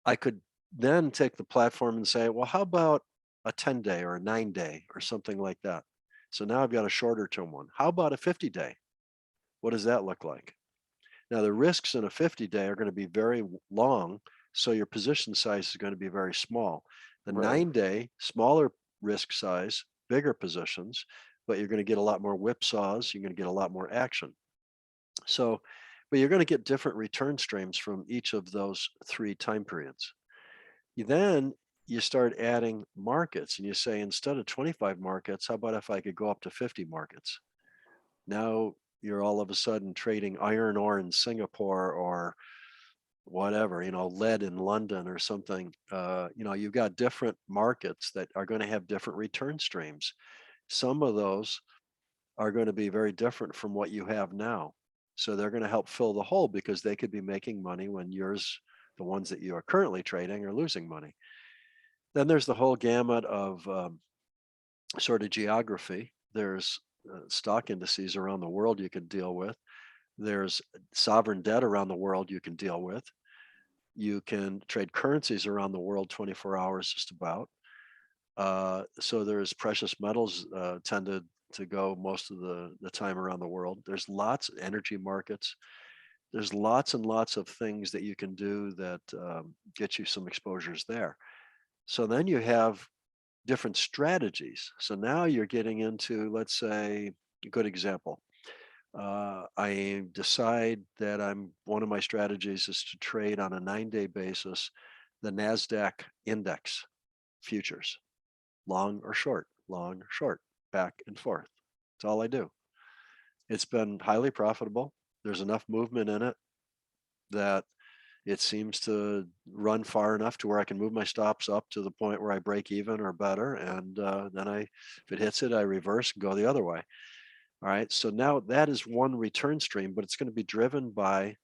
I could then take the platform and say, well, how about a 10-day or a 9-day or something like that? So now I've got a shorter term one. How about a 50-day? What does that look like? Now, the risks in a 50-day are going to be very long, so your position size is going to be very small. The Right. 9-day, smaller risk size, bigger positions, but you're going to get a lot more whipsaws. You're going to get a lot more action. So, but you're going to get different return streams from each of those three time periods. Then you start adding markets, and you say, instead of 25 markets, how about if I could go up to 50 markets? Now you're all of a sudden trading iron ore in Singapore, or whatever, lead in London or something. You've got different markets that are going to have different return streams. Some of those are going to be very different from what you have now. So they're going to help fill the hole, because they could be making money when the ones that you are currently trading, are losing money. Then there's the whole gamut of sort of geography. There's stock indices around the world you can deal with. There's sovereign debt around the world you can deal with. You can trade currencies around the world 24 hours just about. So there's precious metals tended to go most of the time around the world. There's lots of energy markets. There's lots and lots of things that you can do that get you some exposures there. So then you have different strategies. So now you're getting into, let's say, a good example. I decide that one of my strategies is to trade on a 9-day basis the NASDAQ index futures, long or short, back and forth. That's all I do. It's been highly profitable. There's enough movement in it that it seems to run far enough to where I can move my stops up to the point where I break even or better. And then if it hits it, I reverse and go the other way. All right. So now that is one return stream, but it's going to be driven by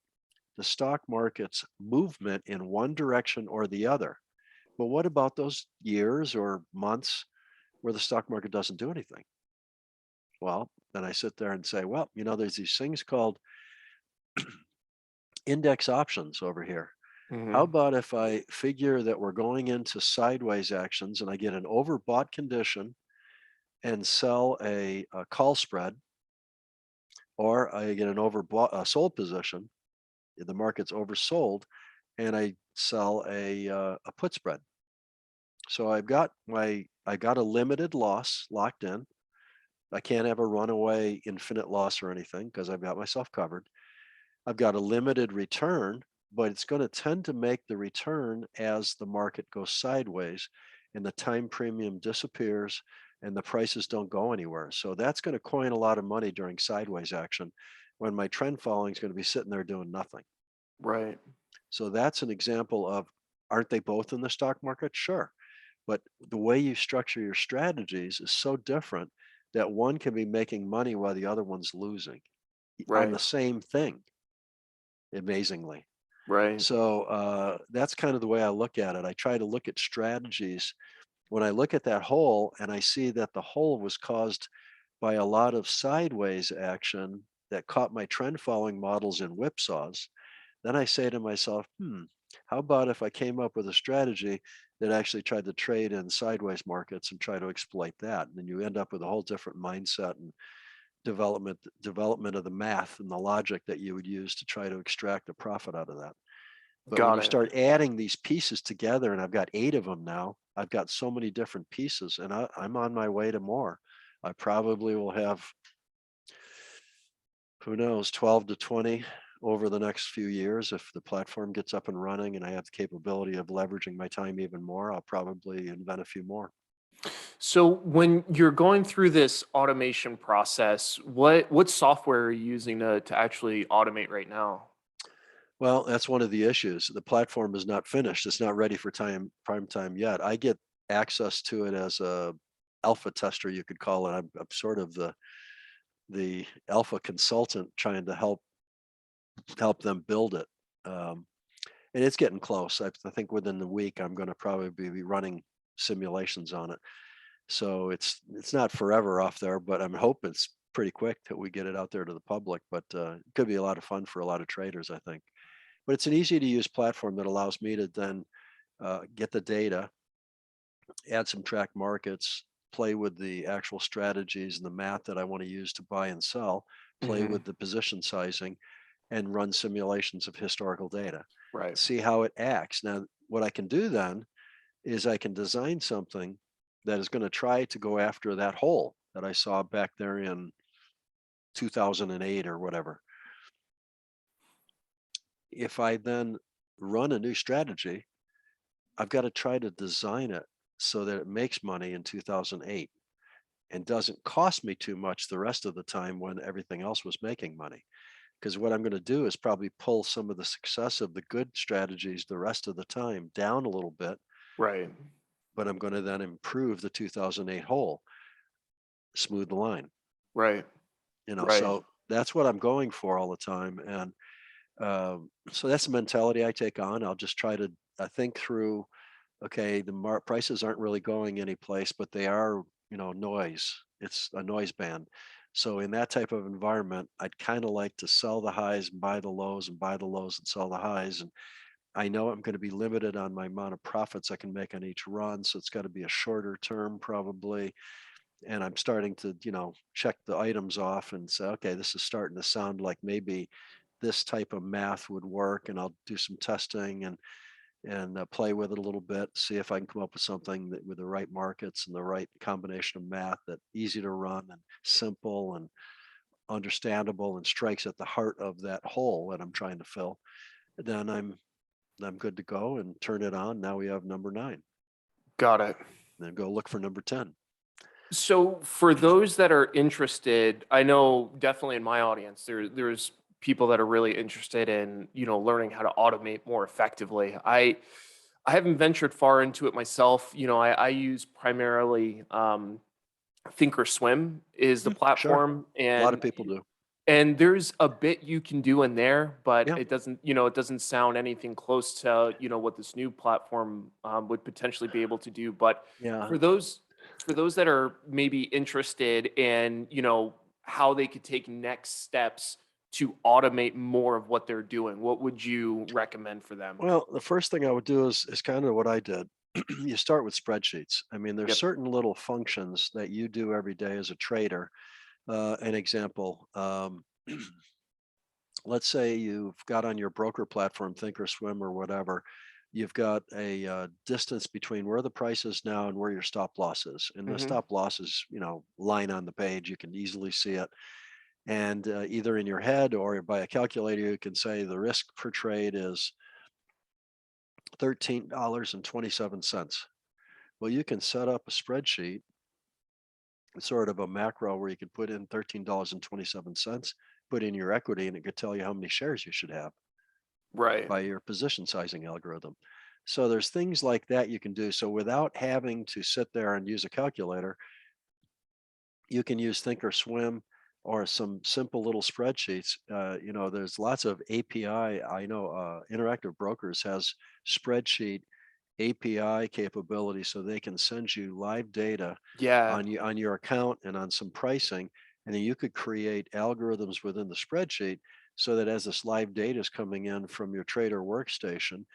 the stock market's movement in one direction or the other. But what about those years or months where the stock market doesn't do anything? Well, then I sit there and say, well, there's these things called index options over here. How Hmm. about if I figure that we're going into sideways actions and I get an overbought condition and sell a call spread, or I get an overbought a sold position, the market's oversold, and I sell a put spread. So I got a limited loss locked in. I can't have a runaway infinite loss or anything because I've got myself covered. I've got a limited return, but it's going to tend to make the return as the market goes sideways and the time premium disappears and the prices don't go anywhere. So that's going to coin a lot of money during sideways action when my trend following is going to be sitting there doing nothing. Right. So that's an example of, aren't they both in the stock market? Sure. But the way you structure your strategies is so different that one can be making money while the other one's losing on the Right. same thing, amazingly. Right. So that's kind of the way I look at it. I try to look at strategies when I look at that hole and I see that the hole was caused by a lot of sideways action that caught my trend following models in whipsaws. Then I say to myself, how about if I came up with a strategy that actually tried to trade in sideways markets and try to exploit that? And then you end up with a whole different mindset and development of the math and the logic that you would use to try to extract a profit out of that. But when Got you it. start adding these pieces together, and I've got 8 of them now, I've got so many different pieces, and I'm on my way to more. I probably will have, who knows, 12 to 20 over the next few years. If the platform gets up and running and I have the capability of leveraging my time even more, I'll probably invent a few more. So when you're going through this automation process, what software are you using to actually automate right now? Well, that's one of the issues. The platform is not finished. It's not ready for prime time yet. I get access to it as a alpha tester, you could call it. I'm sort of the alpha consultant trying to help them build it. Um, and it's getting close. I think within the week I'm going to probably be running simulations on it. So it's not forever off there, but I'm hoping it's pretty quick that we get it out there to the public. But it could be a lot of fun for a lot of traders, I think. But it's an easy to use platform that allows me to then get the data, add some track markets, play with the actual strategies and the math that I want to use to buy and sell, play Hmm. with the position sizing, and run simulations of historical data, Right. see how it acts. Now, what I can do then is I can design something that is going to try to go after that hole that I saw back there in 2008 or whatever. If I then run a new strategy, I've got to try to design it so that it makes money in 2008 and doesn't cost me too much the rest of the time when everything else was making money. Because what I'm going to do is probably pull some of the success of the good strategies the rest of the time down a little bit, Right. but I'm going to then improve the 2008 hole, smooth the line, Right. Right. so that's what I'm going for all the time. And so that's the mentality I take on. I'll just try to think through, okay, the prices aren't really going anyplace, but they are, noise. It's a noise band. So in that type of environment, I'd kind of like to sell the highs and buy the lows and buy the lows and sell the highs. And I know I'm going to be limited on my amount of profits I can make on each run. So it's got to be a shorter term probably. And I'm starting to, check the items off and say, okay, this is starting to sound like maybe this type of math would work. And I'll do some testing and play with it a little bit, see if I can come up with something that with the right markets and the right combination of math that easy to run and simple and understandable and strikes at the heart of that hole that I'm trying to fill. Then I'm good to go and turn it on. Now we have number 9. Got it. Then go look for number 10. So for those that are interested, I know definitely in my audience, there's people that are really interested in, learning how to automate more effectively. I haven't ventured far into it myself. I use primarily Thinkorswim is the Sure. platform, A lot of people do. and there's a bit you can do in there, but Yeah. it doesn't, it doesn't sound anything close to, what this new platform would potentially be able to do. But Yeah. for those for those that are maybe interested in, how they could take next steps to automate more of what they're doing, what would you recommend for them? Well, the first thing I would do is kind of what I did. You start with spreadsheets. I mean, there's Yep. certain little functions that you do every day as a trader. An example, let's say you've got on your broker platform, Thinkorswim or whatever, you've got a distance between where the price is now and where your stop loss is. And the Hmm. stop loss is, line on the page. You can easily see it. And either in your head or by a calculator, you can say the risk per trade is $13.27. Well, you can set up a spreadsheet, sort of a macro where you could put in $13.27, put in your equity, and it could tell you how many shares you should have Right. by your position sizing algorithm. So there's things like that you can do. So without having to sit there and use a calculator, you can use Thinkorswim or some simple little spreadsheets. There's lots of API. I know Interactive Brokers has spreadsheet API capability, so they can send you live data Yeah. on your account and on some pricing, and then you could create algorithms within the spreadsheet so that as this live data is coming in from your trader workstation,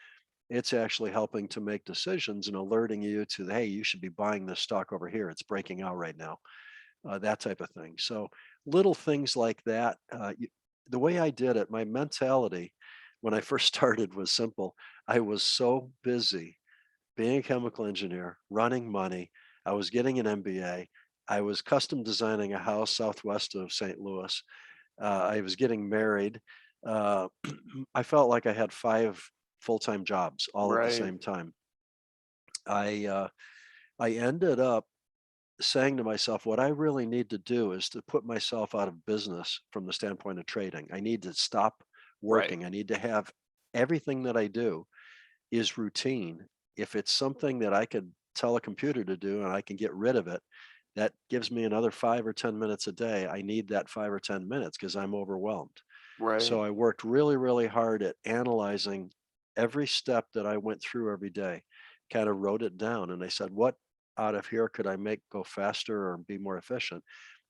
it's actually helping to make decisions and alerting you to, hey, you should be buying this stock over here. It's breaking out right now, that type of thing. So little things like that. The way I did it, my mentality when I first started was simple. I was so busy being a chemical engineer, running money. I was getting an MBA. I was custom designing a house southwest of St. Louis. I was getting married. Uh, I felt like I had five full-time jobs all at the Right. same time. I I ended up saying to myself, what I really need to do is to put myself out of business from the standpoint of trading. I need to stop Right. working. I need to have everything that I do is routine. If it's something that I could tell a computer to do and I can get rid of it, that gives me another 5 or 10 minutes a day. I need that 5 or 10 minutes because I'm overwhelmed. Right. So I worked really, really hard at analyzing every step that I went through every day, kind of wrote it down. And I said, what out of here could I make go faster or be more efficient?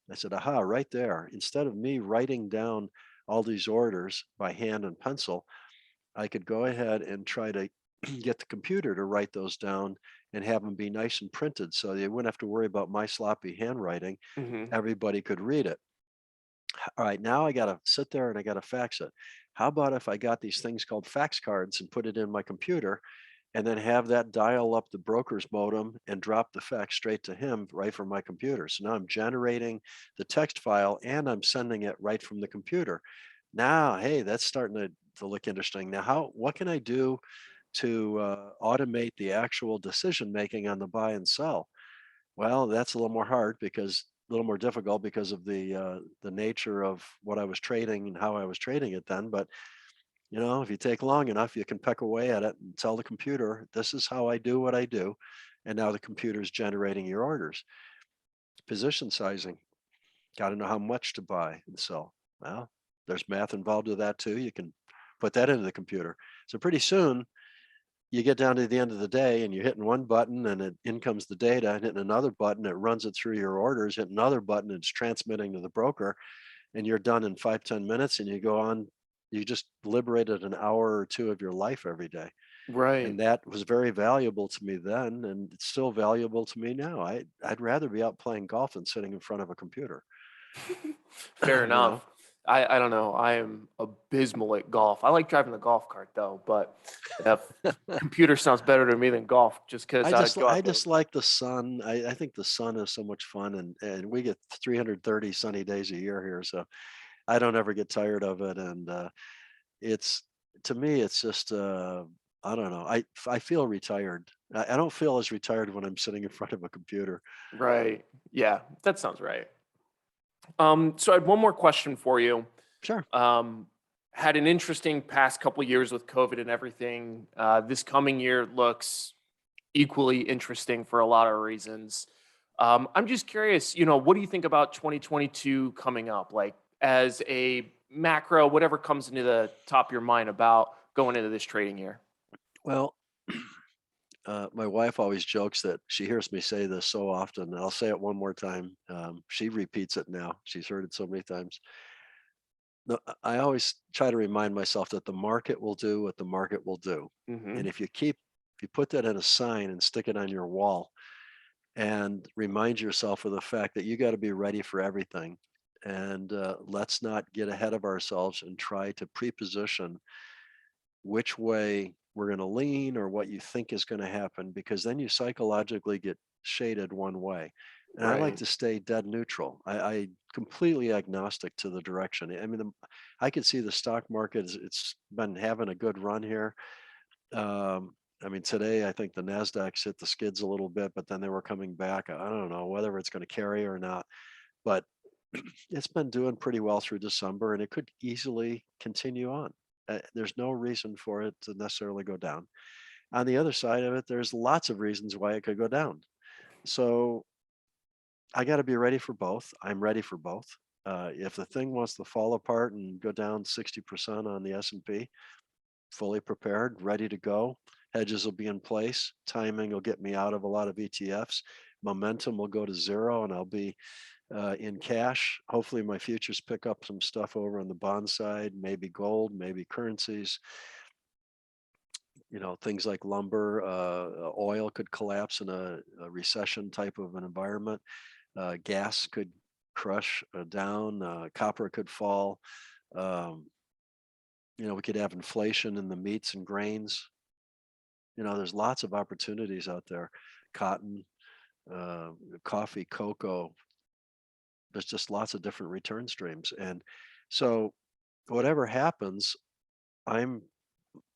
I said, aha, right there. Instead of me writing down all these orders by hand and pencil, I could go ahead and try to get the computer to write those down and have them be nice and printed so they wouldn't have to worry about my sloppy handwriting. Hmm. Everybody could read it. All right, now I got to sit there and I got to fax it. How about if I got these things called fax cards and put it in my computer and then have that dial up the broker's modem and drop the fax straight to him right from my computer? So now I'm generating the text file and I'm sending it right from the computer. Now, hey, that's starting to look interesting. Now, what can I do to automate the actual decision making on the buy and sell? Well, that's a little more hard because a little more difficult because of the nature of what I was trading and how I was trading it then. But if you take long enough, you can peck away at it and tell the computer, "This is how I do what I do," and now the computer's generating your orders. Position sizing, got to know how much to buy and sell. Well, there's math involved with that too. You can put that into the computer. So pretty soon you get down to the end of the day and you're hitting one button and in comes the data, and hitting another button, it runs it through your orders, hit another button, it's transmitting to the broker, and you're done in 5, 10 minutes and you go on. You just liberated an hour or two of your life every day. Right. And that was very valuable to me then, and it's still valuable to me now. I'd rather be out playing golf than sitting in front of a computer. Fair you know enough. I don't know. I am abysmal at golf. I like driving the golf cart though, but computer sounds better to me than golf just because I go I out there. just like the sun. I think the sun is so much fun, and we get 330 sunny days a year here, so I don't ever get tired of it. And it's to me, it's just I don't know. I feel retired. I don't feel as retired when I'm sitting in front of a computer. Right. Yeah, that sounds right. So I had one more question for you. Sure. Um, had an interesting past couple years with COVID and everything. This coming year looks equally interesting for a lot of reasons. I'm just curious, what do you think about 2022 coming up? Like as a macro, whatever comes into the top of your mind about going into this trading year. Well, my wife always jokes that she hears me say this so often. And I'll say it one more time. She repeats it now. She's heard it so many times. No, I always try to remind myself that the market will do what the market will do. Hmm. And if you put that in a sign and stick it on your wall and remind yourself of the fact that you got to be ready for everything. And let's not get ahead of ourselves and try to preposition which way we're going to lean or what you think is going to happen, because then you psychologically get shaded one way. And I like Right. to stay dead neutral. I completely agnostic to the direction. I mean, I could see the stock market, it's been having a good run here. I mean, today I think the Nasdaq's hit the skids a little bit, but then they were coming back. I don't know whether it's going to carry or not, but it's been doing pretty well through December, and it could easily continue on. There's no reason for it to necessarily go down. On the other side of it, there's lots of reasons why it could go down. So I got to be ready for both. I'm ready for both. If the thing wants to fall apart and go down 60% on the S&P, fully prepared, ready to go. Hedges will be in place. Timing will get me out of a lot of ETFs. Momentum will go to zero, and I'll be in cash. Hopefully, my futures pick up some stuff over on the bond side, maybe gold, maybe currencies. Things like lumber, oil could collapse in a recession type of an environment. Gas could crush down. Copper could fall. Um, we could have inflation in the meats and grains. There's lots of opportunities out there. Cotton, uh, coffee, cocoa. There's just lots of different return streams, and so whatever happens, I'm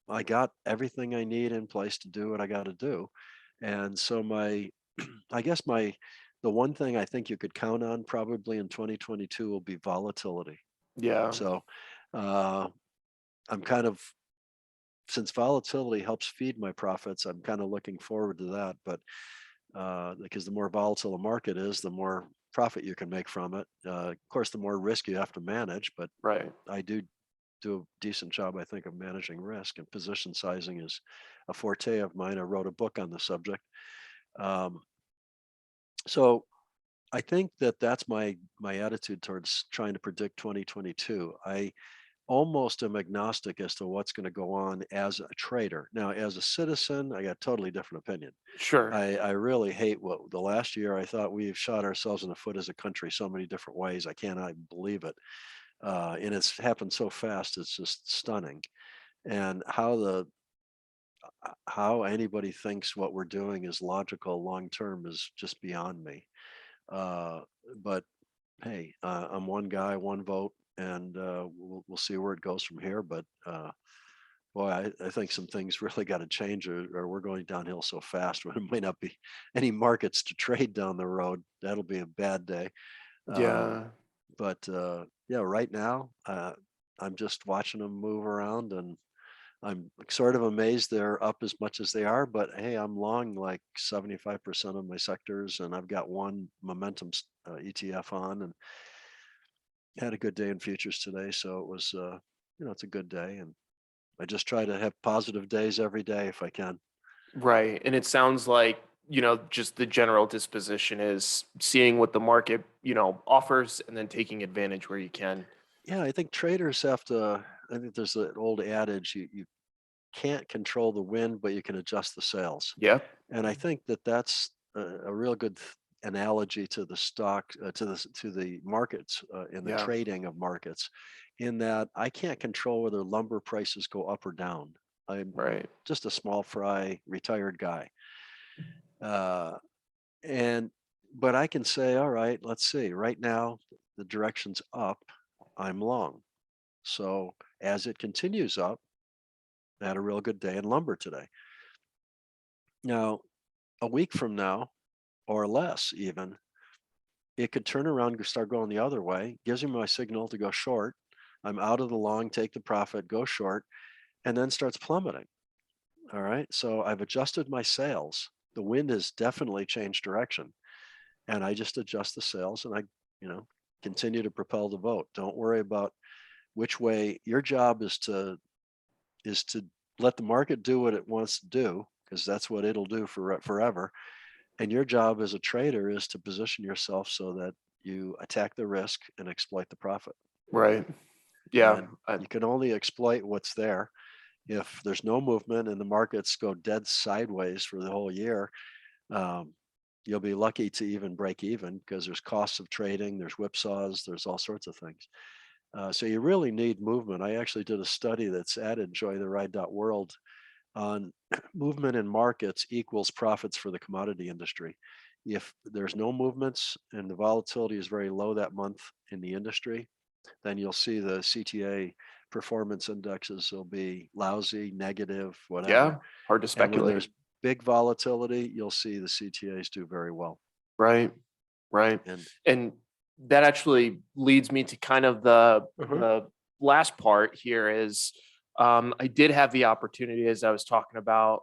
I got everything I need in place to do what I got to do. And so I guess the one thing I think you could count on probably in 2022 will be volatility. Yeah. So uh, I'm kind of since volatility helps feed my profits, I'm kind of looking forward to that. But because the more volatile the market is, the more profit you can make from it. Of course, the more risk you have to manage, but Right. I do a decent job, I think, of managing risk, and position sizing is a forte of mine. I wrote a book on the subject. Um, so I think that that's my attitude towards trying to predict 2022. I almost am agnostic as to what's going to go on as a trader. Now, as a citizen, I got a totally different opinion. Sure. I really hate what the last year I thought we've shot ourselves in the foot as a country so many different ways. I cannot believe it. And it's happened so fast. It's just stunning. And how anybody thinks what we're doing is logical long term is just beyond me. Uh, but hey, I'm one guy, one vote, and we'll see where it goes from here. But boy, I think some things really got to change, or we're going downhill so fast. There might not be any markets to trade down the road. That'll be a bad day. Um, Yeah. but yeah, right now I'm just watching them move around, and I'm sort of amazed they're up as much as they are. But hey, I'm long like 75% of my sectors, and I've got one momentum ETF on, and had a good day in futures today. So it was, it's a good day, and I just try to have positive days every day if I can. Right. And it sounds like, just the general disposition is seeing what the market, offers and then taking advantage where you can. Yeah, I think traders have to. I think there's an old adage: you can't control the wind, but you can adjust the sails. Yeah. And I think that that's a real good analogy to the stock, to the markets, in the Yeah. trading of markets, in that I can't control whether lumber prices go up or down. I'm Right. just a small fry retired guy, uh, and but I can say, all right, let's see. Right now, the direction's up. I'm long. So as it continues up, I had a real good day in lumber today. Now, a week from now, or less even, it could turn around and start going the other way, gives me my signal to go short. I'm out of the long, take the profit, go short, and then starts plummeting. All right. So I've adjusted my sails. The wind has definitely changed direction. and I just adjust the sails and I, you know, continue to propel the boat. Don't worry about which way. Your job is to let the market do what it wants to do, because that's what it'll do for forever. And your job as a trader is to position yourself so that you attack the risk and exploit the profit. Right. Yeah. And you can only exploit what's there. If there's no movement and the markets go dead sideways for the whole year, um, you'll be lucky to even break even, because there's costs of trading, there's whipsaws, there's all sorts of things. So you really need movement. I actually did a study that's at enjoytheride.world on movement in markets equals profits for the commodity industry. If there's no movements and the volatility is very low that month in the industry, then you'll see the CTA performance indexes will be lousy, negative, whatever. Yeah. Hard to And when speculate. there's big volatility, you'll see the CTAs do very well. Right. Right. And And that actually leads me to kind of the uh the last part here is I did have the opportunity, as I was talking about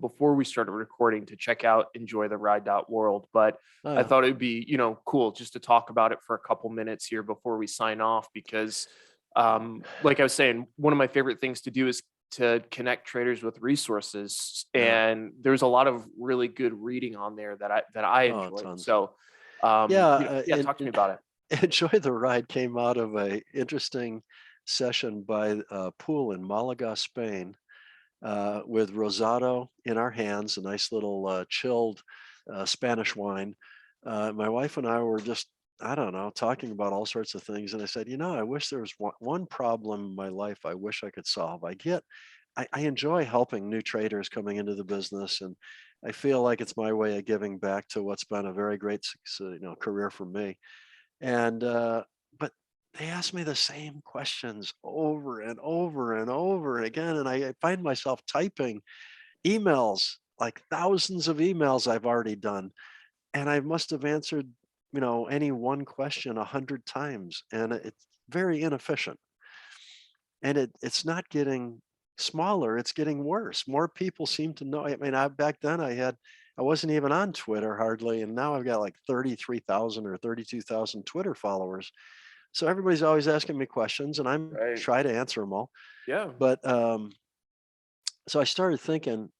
before we started recording, to check out enjoytheride.world. But oh I yeah, thought it'd be, cool just to talk about it for a couple minutes here before we sign off, because like I was saying, one of my favorite things to do is to connect traders with resources, yeah, and there's a lot of really good reading on there that I oh enjoyed. tons. So Yeah, yeah, talk to me about it. Enjoy the Ride came out of a interesting session by a pool in Malaga, Spain, with rosado in our hands, a nice little chilled Spanish wine. My wife and I were just, I don't know, talking about all sorts of things. And I said, I wish there was one problem in my life I wish I could solve. I enjoy helping new traders coming into the business. And I feel like it's my way of giving back to what's been a very great career for me. And, but they ask me the same questions over and over and over and again. And I find myself typing emails, like thousands of emails I've already done. And I must have answered, any one question 100 times. And it's very inefficient. And it's not getting smaller, it's getting worse. More people seem to know. I mean, back then I wasn't even on Twitter hardly. And now I've got like 33,000 or 32,000 Twitter followers. So everybody's always asking me questions, and I'm Right. try to answer them all. Yeah. But so I started thinking,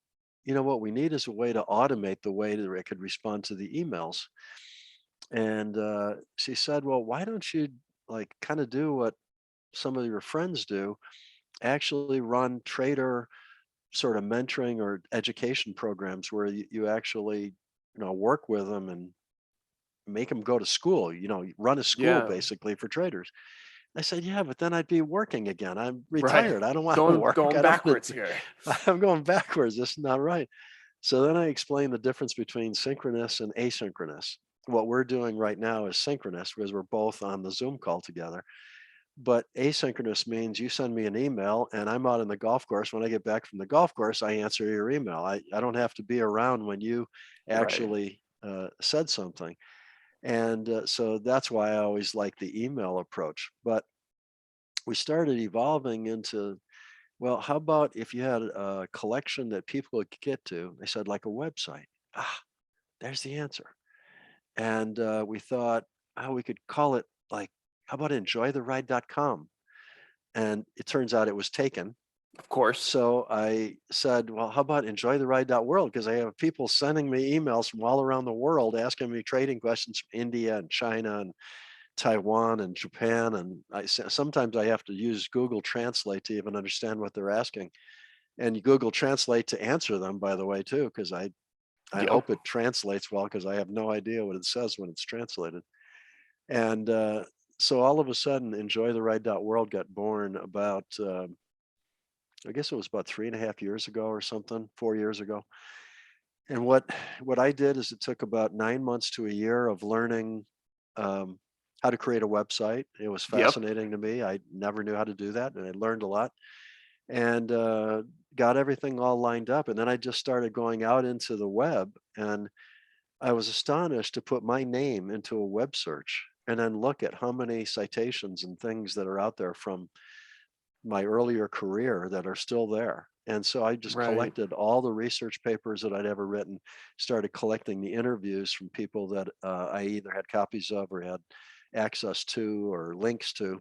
what we need is a way to automate the way that I could respond to the emails. And she said, well, why don't you like kind of do what some of your friends do, actually run trader sort of mentoring or education programs where you actually, work with them and make them go to school, run a school Yeah. basically for traders. I said, yeah, but then I'd be working again. I'm Right. retired. I don't want to Going work. going I don't want backwards to, here. I'm going backwards. This is not right. So then I explained the difference between synchronous and asynchronous. What we're doing right now is synchronous because we're both on the Zoom call together. But asynchronous means you send me an email and I'm out on the golf course. When I get back from the golf course, I answer your email. I don't have to be around when you Right. actually said something. And so that's why I always like the email approach. But we started evolving into, well, how about if you had a collection that people could get to? They said, like a website. Ah, there's the answer. And we thought, oh, we could call it like, how about enjoytheride.com? And it turns out it was taken. Of course. So I said, well, how about enjoytheride.world? Because I have people sending me emails from all around the world asking me trading questions from India and China and Taiwan and Japan. And sometimes I have to use Google Translate to even understand what they're asking. And Google Translate to answer them, by the way, too, because I Yep. hope it translates well because I have no idea what it says when it's translated. And so all of a sudden, enjoytheride.world got born about, I guess it was about 3.5 years ago or something, 4 years ago. And what I did is it took about 9 months to a year of learning um, how to create a website. It was Yep. fascinating to me. I never knew how to do that, and I learned a lot. And got everything all lined up. And then I just started going out into the web, and I was astonished to put my name into a web search and then look at how many citations and things that are out there from my earlier career that are still there. And so I just Right. collected all the research papers that I'd ever written, started collecting the interviews from people that I either had copies of or had access to or links to.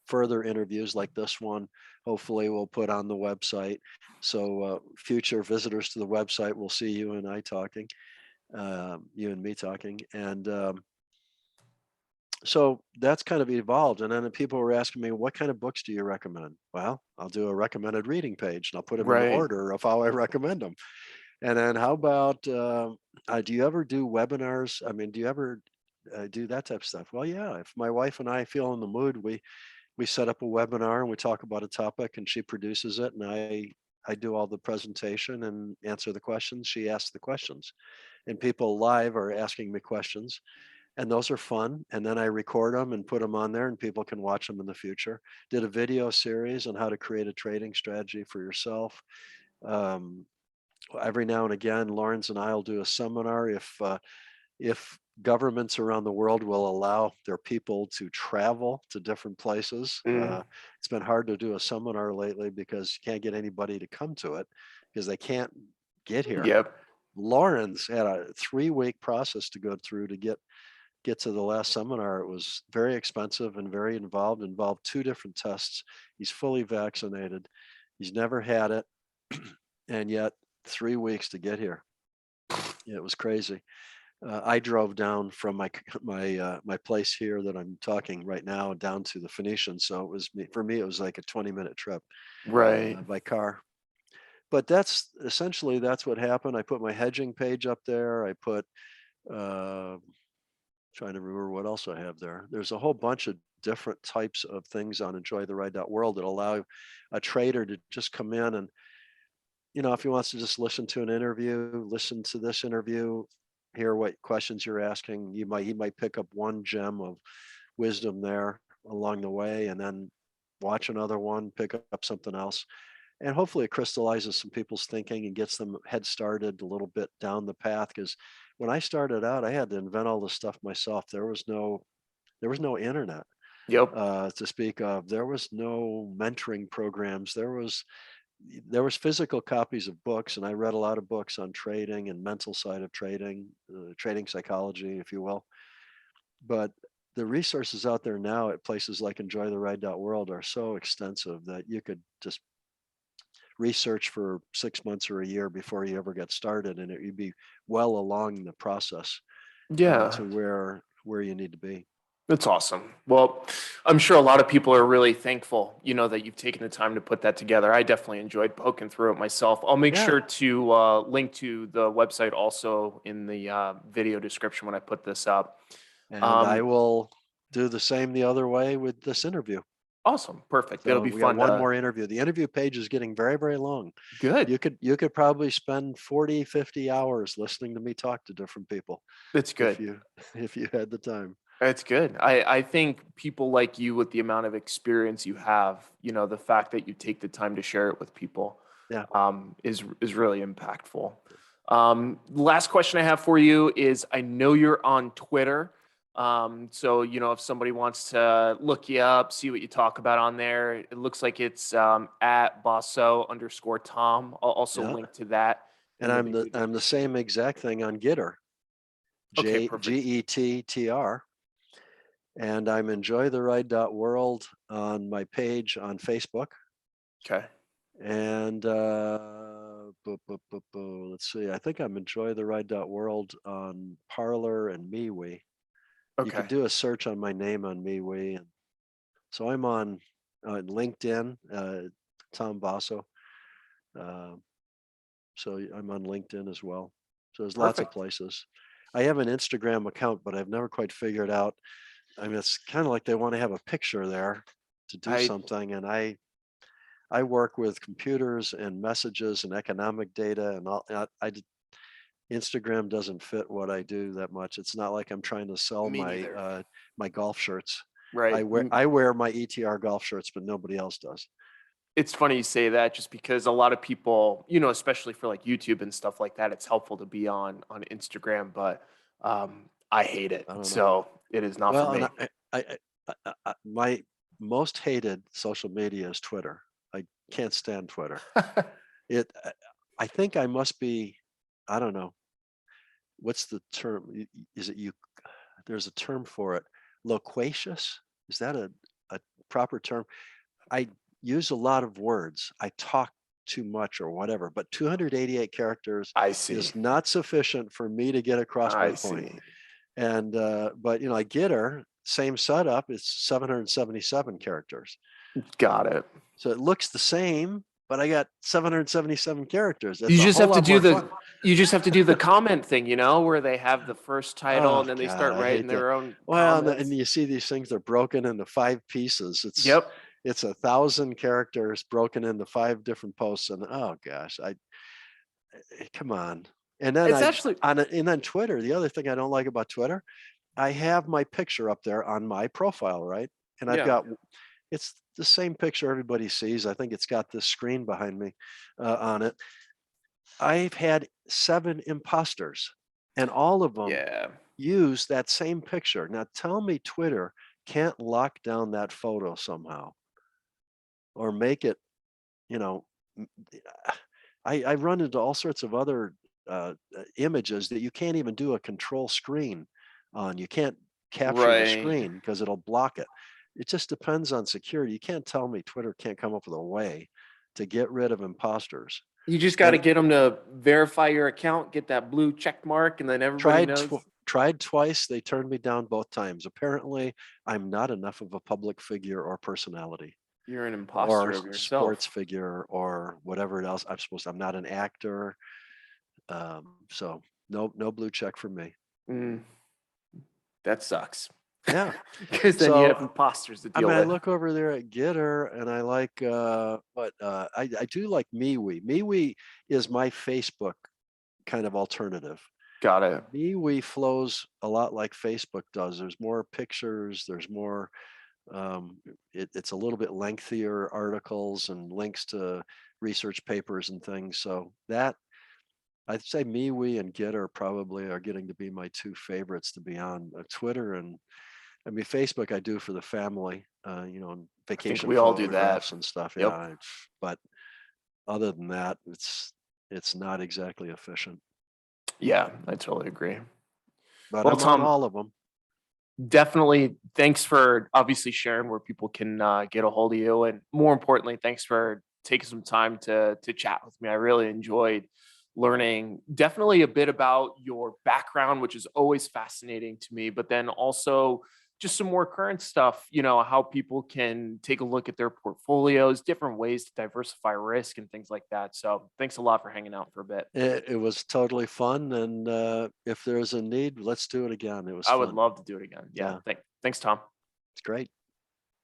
Further interviews like this one, hopefully we'll put on the website. So future visitors to the website will see you and I talking, you and me talking. And so that's kind of evolved. And then people were asking me, what kind of books do you recommend? Well, I'll do a recommended reading page and I'll put them in Right. order of how I recommend them. And then how about, do you ever do webinars? I mean, do you ever do that type of stuff? Well, yeah, if my wife and I feel in the mood, we set up a webinar and we talk about a topic and she produces it and I do all the presentation and answer the questions. She asks the questions and people live are asking me questions and those are fun. And then I record them and put them on there and people can watch them in the future. Did a video series on how to create a trading strategy for yourself. Um, every now and again, Lawrence and I'll do a seminar if governments around the world will allow their people to travel to different places. Mm. It's been hard to do a seminar lately because you can't get anybody to come to it because they can't get here. Yep. Lawrence had a 3-week process to go through to get to the last seminar. It was very expensive and very involved 2 different tests. He's fully vaccinated. He's never had it. And yet 3 weeks to get here. It was crazy. I drove down from my place here that I'm talking right now down to the Phoenician. So for me, it was like a 20-minute trip Right. by car. But that's essentially that's what happened. I put my hedging page up there. I put uh, trying to remember what else I have there. There's a whole bunch of different types of things on enjoytheride.world that allow a trader to just come in and if he wants to just listen to an interview, listen to this interview, hear what questions you're asking, he might pick up one gem of wisdom there along the way, and then watch another one, pick up something else, and hopefully it crystallizes some people's thinking and gets them head started a little bit down the path. Because when I started out, I had to invent all this stuff myself. There was no internet Yep. to speak of. There was no mentoring programs. There was physical copies of books, and I read a lot of books on trading and mental side of trading, trading psychology, if you will. But the resources out there now at places like enjoytheride.world are so extensive that you could just research for 6 months or a year before you ever get started, and you'd be well along the process Yeah. to where you need to be. That's awesome. Well, I'm sure a lot of people are really thankful, that you've taken the time to put that together. I definitely enjoyed poking through it myself. I'll make Yeah, sure to link to the website also in the video description when I put this up. and I Um, will do the same the other way with this interview. awesome. Perfect. It'll So be we got fun one to. more interview. The interview page is getting very, very long. Good. You could probably spend 40, 50 hours listening to me talk to different people It's if good. you if you had the time. It's good. I think people like you with the amount of experience you have, the fact that you take the time to share it with people Yeah. is really impactful. Last question I have for you is I know you're on Twitter. So, if somebody wants to look you up, see what you talk about on there, it looks like it's at Basso_Tom. I'll also Yeah. link to that And in the I'm the video I'm the same description. exact thing on Gitter. Okay, J G perfect. E T T R. And I'm enjoytheride.world on my page on Facebook. Okay. And let's see. I think I'm enjoytheride.world on Parlor and MeWe. You could Okay. do a search on my name on MeWe, and so I'm on LinkedIn, Tom Basso. Uh, so I'm on LinkedIn as well. So there's lots of Perfect. places. I have an Instagram account, but I've never quite figured out. I mean, it's kind of like they want to have a picture there to do I something, and I work with computers and messages and economic data, and all. Instagram doesn't fit what I do that much. It's not like I'm trying to sell Me neither. my golf shirts. I Right. wear I wear my ETR golf shirts, but nobody else does. It's funny you say that just because a lot of people, especially for like YouTube and stuff like that, it's helpful to be on Instagram, but I hate it. I don't know. So it is not for Well, and me. my most hated social media is Twitter. I can't stand Twitter. It, I think I must be, I don't know, what's the term? Is it you? There's a term for it. Loquacious? Is that a proper term? I use a lot of words. I talk too much or whatever, but 288 characters I see. is not sufficient for me to get across my I point. see. And but I get her same setup. It's 777 characters, Got it. so it looks the same, but I got 777 characters. You It's a just whole have to lot do more the fun. you just have to do the comment thing, where they have the first title Oh and then they God, start I writing hate that. their own Well, and comments. you see these things, they're broken into 5 pieces. Yep. It's 1,000 characters broken into 5 different posts, and oh gosh, come on. And then It's actually and then Twitter. The other thing I don't like about Twitter, I have my picture up there on my profile, right? And I've yeah. got it's the same picture everybody sees. I think it's got this screen behind me on it. I've had 7 imposters, and all of them Yeah. use that same picture. Now tell me Twitter can't lock down that photo somehow or make it, you know, m- I run into all sorts of other images that you can't even do a control screen on. You can't capture the Right. screen because it'll block it. It just depends on security. You can't tell me Twitter can't come up with a way to get rid of imposters. You just got to And get them to verify your account, get that blue check mark, and then everybody knows tried twice. They turned me down both times. Apparently, I'm not enough of a public figure or personality you're an or imposter of sports yourself. figure or whatever else I'm supposed to. I'm not an actor. So no blue check for me. Mm, that sucks. Yeah. Because then you have So imposters to I mean, deal I with. look over there at Getter and I like what I do like MeWe. MeWe is my Facebook kind of alternative. Got it. MeWe flows a lot like Facebook does. There's more pictures, there's more it's a little bit lengthier articles and links to research papers and things. So that I'd say MeWe and Getter probably are getting to be my 2 favorites to be on. Twitter and I mean Facebook I do for the family, and I think vacation we all do that. photographs and stuff. Yep. Yeah, but other than that, it's not exactly efficient. Yeah, I totally agree. But Well, I'm on Tom, all of them. definitely thanks for obviously sharing where people can get a hold of you. And more importantly, thanks for taking some time to chat with me. I really enjoyed learning definitely a bit about your background, which is always fascinating to me, but then also just some more current stuff, how people can take a look at their portfolios, different ways to diversify risk and things like that. So thanks a lot for hanging out for a bit. It was totally fun, and if there's a need, let's do it again. It was I would fun. love to do it again. Yeah. Yeah, Thanks, Tom. it's great.